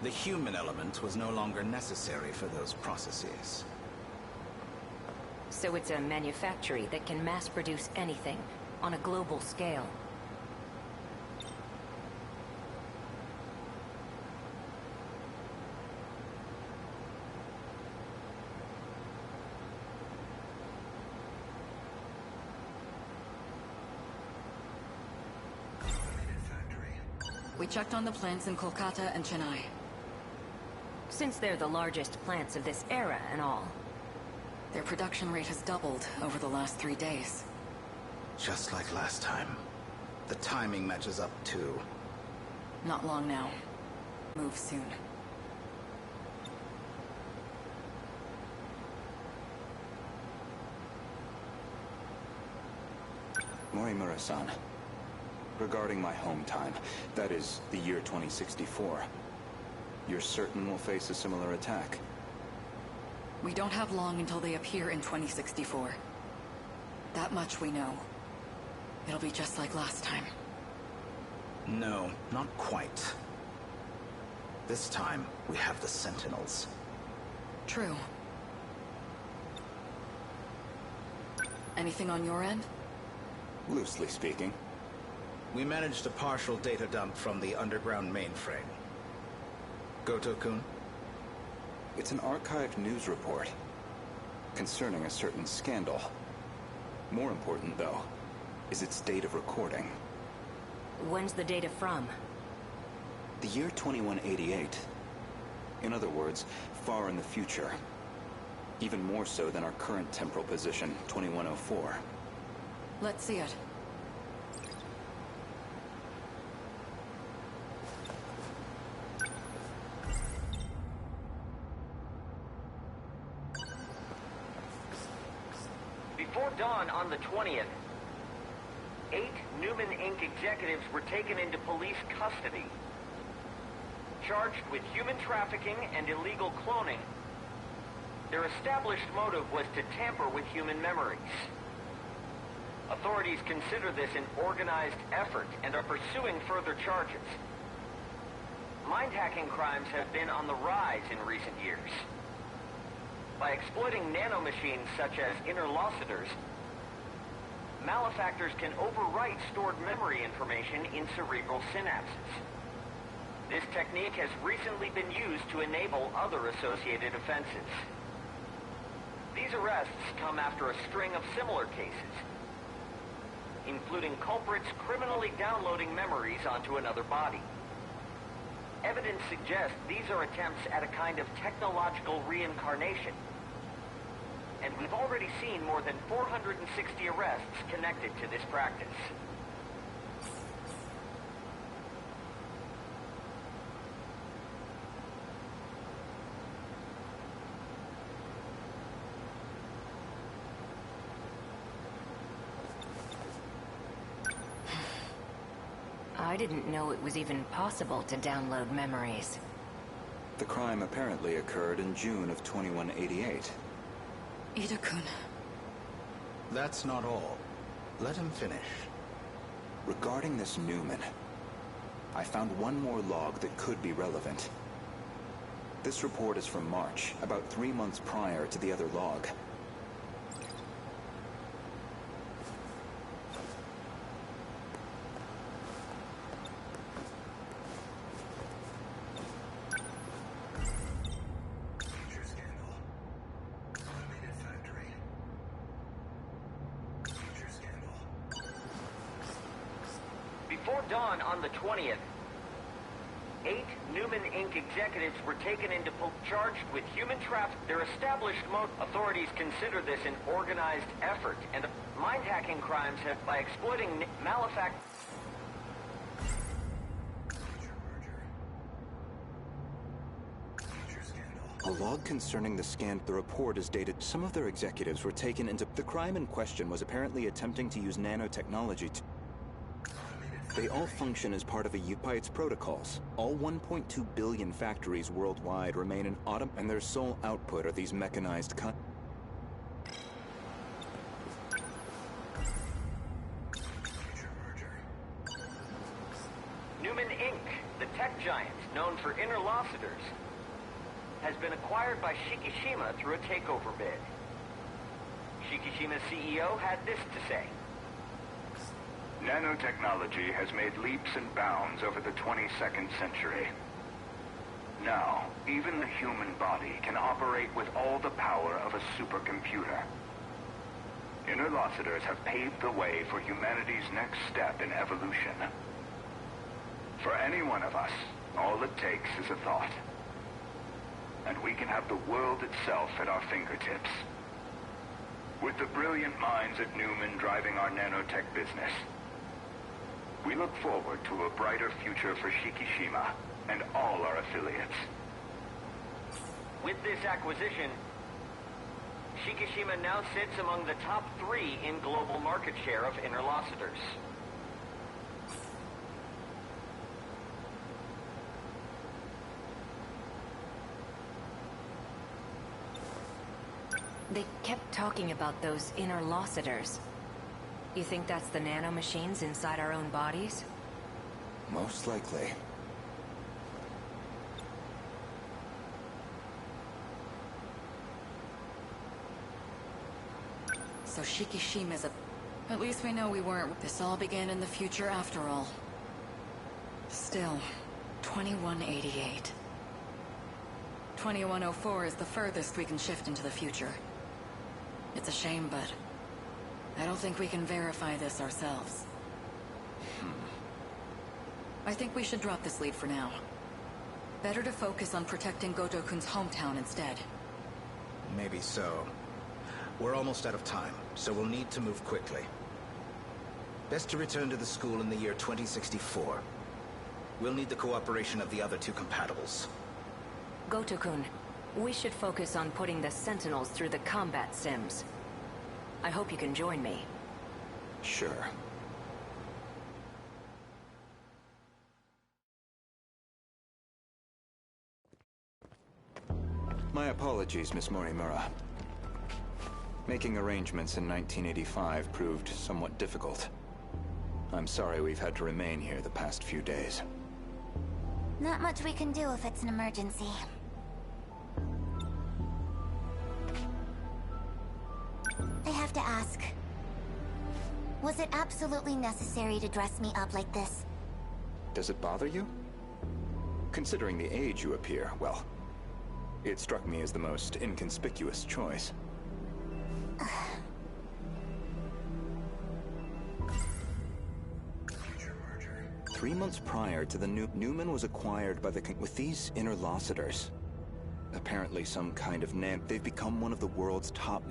The human element was no longer necessary for those processes. So it's a manufactory that can mass-produce anything on a global scale. We checked on the plants in Kolkata and Chennai. Since they're the largest plants of this era and all. Their production rate has doubled over the last 3 days. Just like last time. The timing matches up too. Not long now. Move soon. Morimura-san. Regarding my home time, that is, the year 2064, you're certain we'll face a similar attack? We don't have long until they appear in 2064. That much we know. It'll be just like last time. No, not quite. This time, we have the Sentinels. True. Anything on your end? Loosely speaking. We managed a partial data dump from the underground mainframe. Goto-kun? It's an archived news report concerning a certain scandal. More important, though, is its date of recording. When's the data from? The year 2188. In other words, far in the future. Even more so than our current temporal position, 2104. Let's see it. Before dawn on the 20th, 8 Newman Inc. executives were taken into police custody, charged with human trafficking and illegal cloning. Their established motive was to tamper with human memories. Authorities consider this an organized effort and are pursuing further charges. Mind-hacking crimes have been on the rise in recent years. By exploiting nanomachines such as interlocutors, malefactors can overwrite stored memory information in cerebral synapses. This technique has recently been used to enable other associated offenses. These arrests come after a string of similar cases, including culprits criminally downloading memories onto another body. Evidence suggests these are attempts at a kind of technological reincarnation. And we've already seen more than 460 arrests connected to this practice. I didn't know it was even possible to download memories. The crime apparently occurred in June of 2188. Ida-kun. That's not all. Let him finish. Regarding this Newman, I found one more log that could be relevant. This report is from March, about 3 months prior to the other log. Before dawn on the 20th, 8 Newman Inc. executives were taken into charged with human trafficking. Their established authorities consider this an organized effort, and mind-hacking crimes have by exploiting malefact. A log concerning the scan. The report is dated. Some of their executives were taken into... The crime in question was apparently attempting to use nanotechnology to... They all function as part of a by its protocols. All 1.2 billion factories worldwide remain in autumn, and their sole output are these mechanized Newman Inc., the tech giant known for interlocutors, has been acquired by Shikishima through a takeover bid. Shikishima's CEO had this to say. Nanotechnology has made leaps and bounds over the 22nd century. Now, even the human body can operate with all the power of a supercomputer. Interlocutors have paved the way for humanity's next step in evolution. For any one of us, all it takes is a thought. And we can have the world itself at our fingertips. With the brilliant minds at Newman driving our nanotech business, we look forward to a brighter future for Shikishima and all our affiliates. With this acquisition, Shikishima now sits among the top 3 in global market share of interlocutors. They kept talking about those interlocutors. You think that's the nanomachines inside our own bodies? Most likely. So Shikishima's a... At least we know we weren't... This all began in the future after all. Still, 2188. 2104 is the furthest we can shift into the future. It's a shame, but... I don't think we can verify this ourselves. I think we should drop this lead for now. Better to focus on protecting Goto-kun's hometown instead. Maybe so. We're almost out of time, so we'll need to move quickly. Best to return to the school in the year 2064. We'll need the cooperation of the other 2 compatibles. Goto-kun, we should focus on putting the Sentinels through the combat sims. I hope you can join me. Sure. My apologies, Miss Morimura. Making arrangements in 1985 proved somewhat difficult. I'm sorry we've had to remain here the past few days. Not much we can do if it's an emergency. I have to ask. Was it absolutely necessary to dress me up like this? Does it bother you? Considering the age you appear, well, it struck me as the most inconspicuous choice. 3 months prior to the Newman was acquired by the... With these interlocutors, apparently some kind of they've become one of the world's top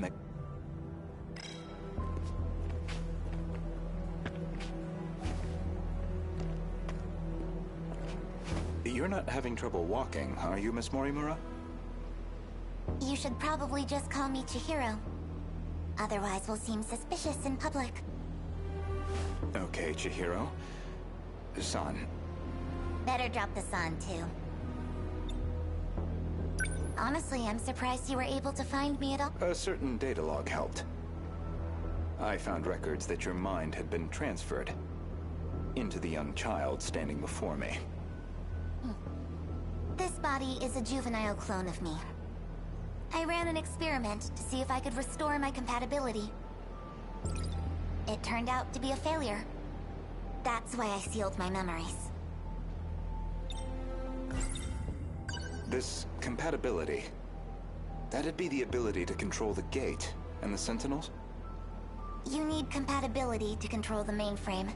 You're not having trouble walking, are you, Miss Morimura? You should probably just call me Chihiro. Otherwise we'll seem suspicious in public. Okay, Chihiro. San. Better drop the san, too. Honestly, I'm surprised you were able to find me at all. A certain data log helped. I found records that your mind had been transferred into the young child standing before me. This body is a juvenile clone of me. I ran an experiment to see if I could restore my compatibility. It turned out to be a failure. That's why I sealed my memories. This compatibility, that'd be the ability to control the gate and the Sentinels? You need compatibility to control the mainframe.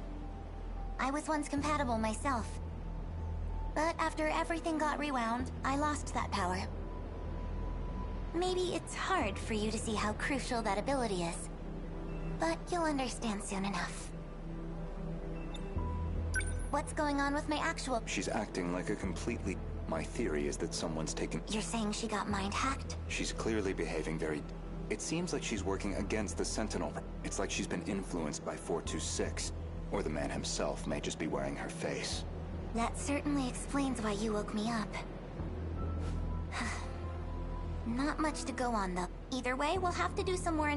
I was once compatible myself. But after everything got rewound, I lost that power. Maybe it's hard for you to see how crucial that ability is, but you'll understand soon enough. What's going on with my actual... She's acting like a completely... My theory is that someone's taken... You're saying she got mind-hacked? She's clearly behaving very... It seems like she's working against the Sentinel. It's like she's been influenced by 426. Or the man himself may just be wearing her face. That certainly explains why you woke me up. Not much to go on, though. Either way, we'll have to do some more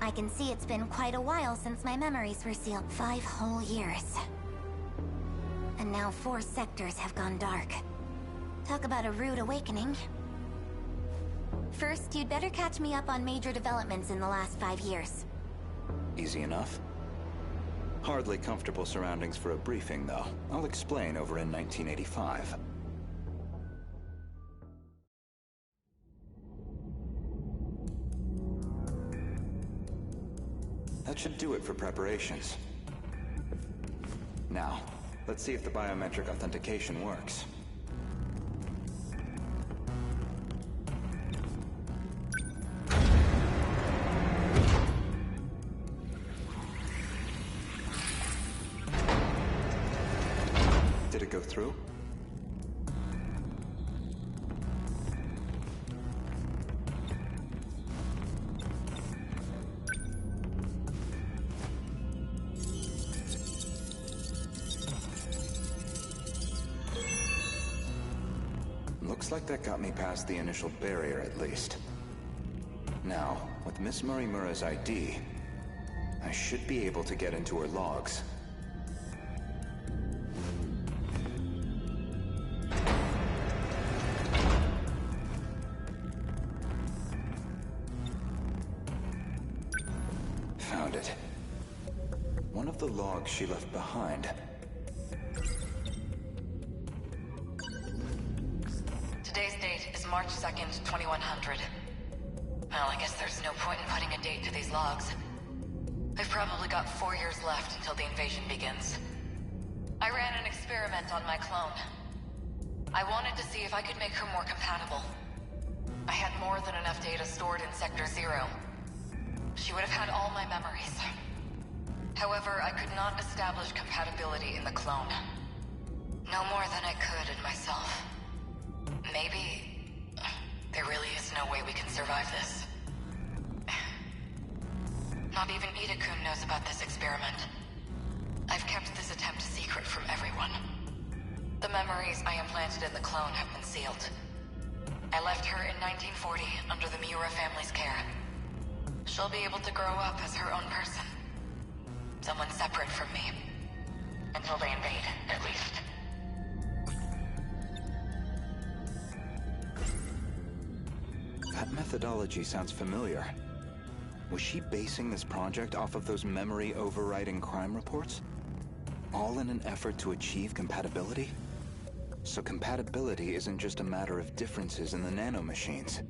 I can see it's been quite a while since my memories were sealed. 5 whole years. And now 4 sectors have gone dark. Talk about a rude awakening. First, you'd better catch me up on major developments in the last 5 years. Easy enough. Hardly comfortable surroundings for a briefing, though. I'll explain over in 1985. That should do it for preparations. Now, let's see if the biometric authentication works. Did it go through? Looks like that got me past the initial barrier, at least. Now, with Miss Murimura's ID, I should be able to get into her logs. Found it. One of the logs she left behind. Today's date is March 2nd, 2100. Well, I guess there's no point in putting a date to these logs. They've probably got 4 years left until the invasion begins. I ran an experiment on my clone. I wanted to see if I could make her more compatible. I had more than enough data stored in Sector 0. She would have had all my memories. However, I could not establish compatibility in the clone. No more than I could in myself. Maybe... there really is no way we can survive this. Not even Ida-kun knows about this experiment. I've kept this attempt secret from everyone. The memories I implanted in the clone have been sealed. I left her in 1940 under the Miura family's care. She'll be able to grow up as her own person. Someone separate from me. Until they invade, at least. That methodology sounds familiar. Was she basing this project off of those memory overriding crime reports? All in an effort to achieve compatibility? So compatibility isn't just a matter of differences in the nanomachines.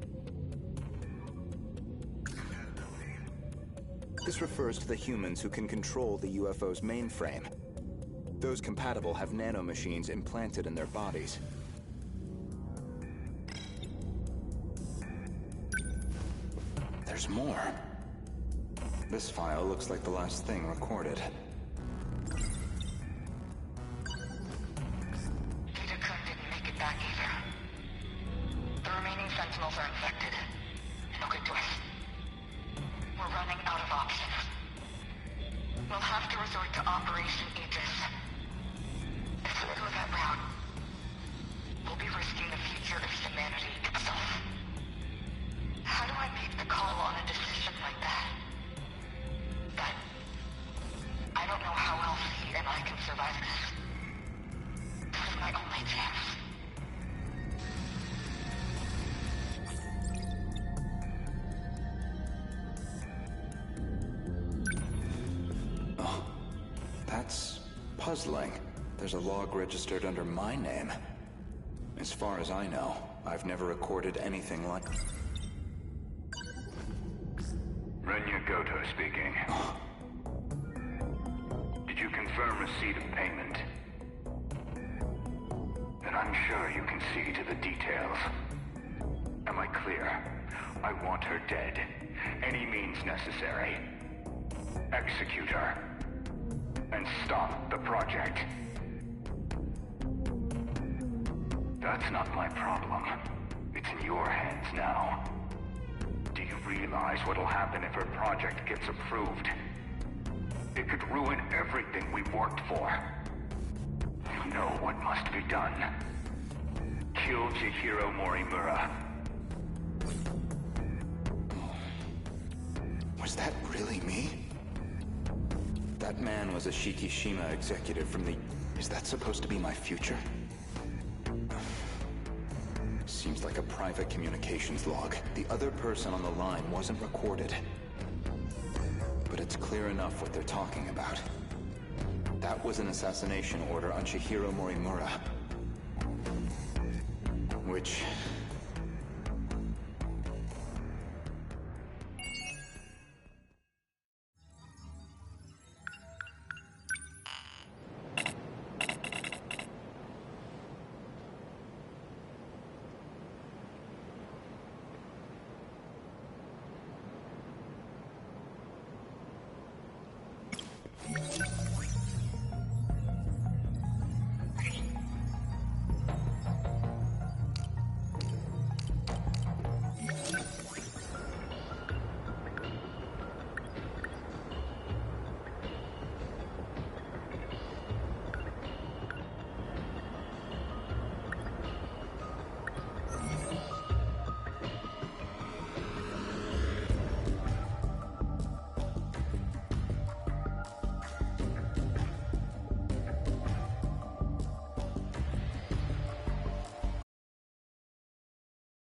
This refers to the humans who can control the UFO's mainframe. Those compatible have nanomachines implanted in their bodies. There's more. This file looks like the last thing recorded. Ida-kun didn't make it back either. The remaining Sentinels are infected. No good to us. We're running out of options. We'll have to resort to Operation Aegis. If we go that route, we'll be risking the future of humanity itself. How do I make the call on a decision like that? But I don't know how else he and I can survive this. This is my only chance. Oh, that's puzzling. There's a log registered under my name. As far as I know, I've never recorded anything like... Renya Goto speaking. Did you confirm receipt of payment? then I'm sure you can see to the details. Am I clear? I want her dead. Any means necessary. Execute her. And stop the project. That's not my problem. It's in your hands now. Do you realize what'll happen if her project gets approved? It could ruin everything we've worked for. You know what must be done. Kill Chihiro Morimura. Was that really me? That man was a Shikishima executive from the... Is that supposed to be my future? Seems like a private communications log. The other person on the line wasn't recorded. But it's clear enough what they're talking about. That was an assassination order on Chihiro Morimura. Which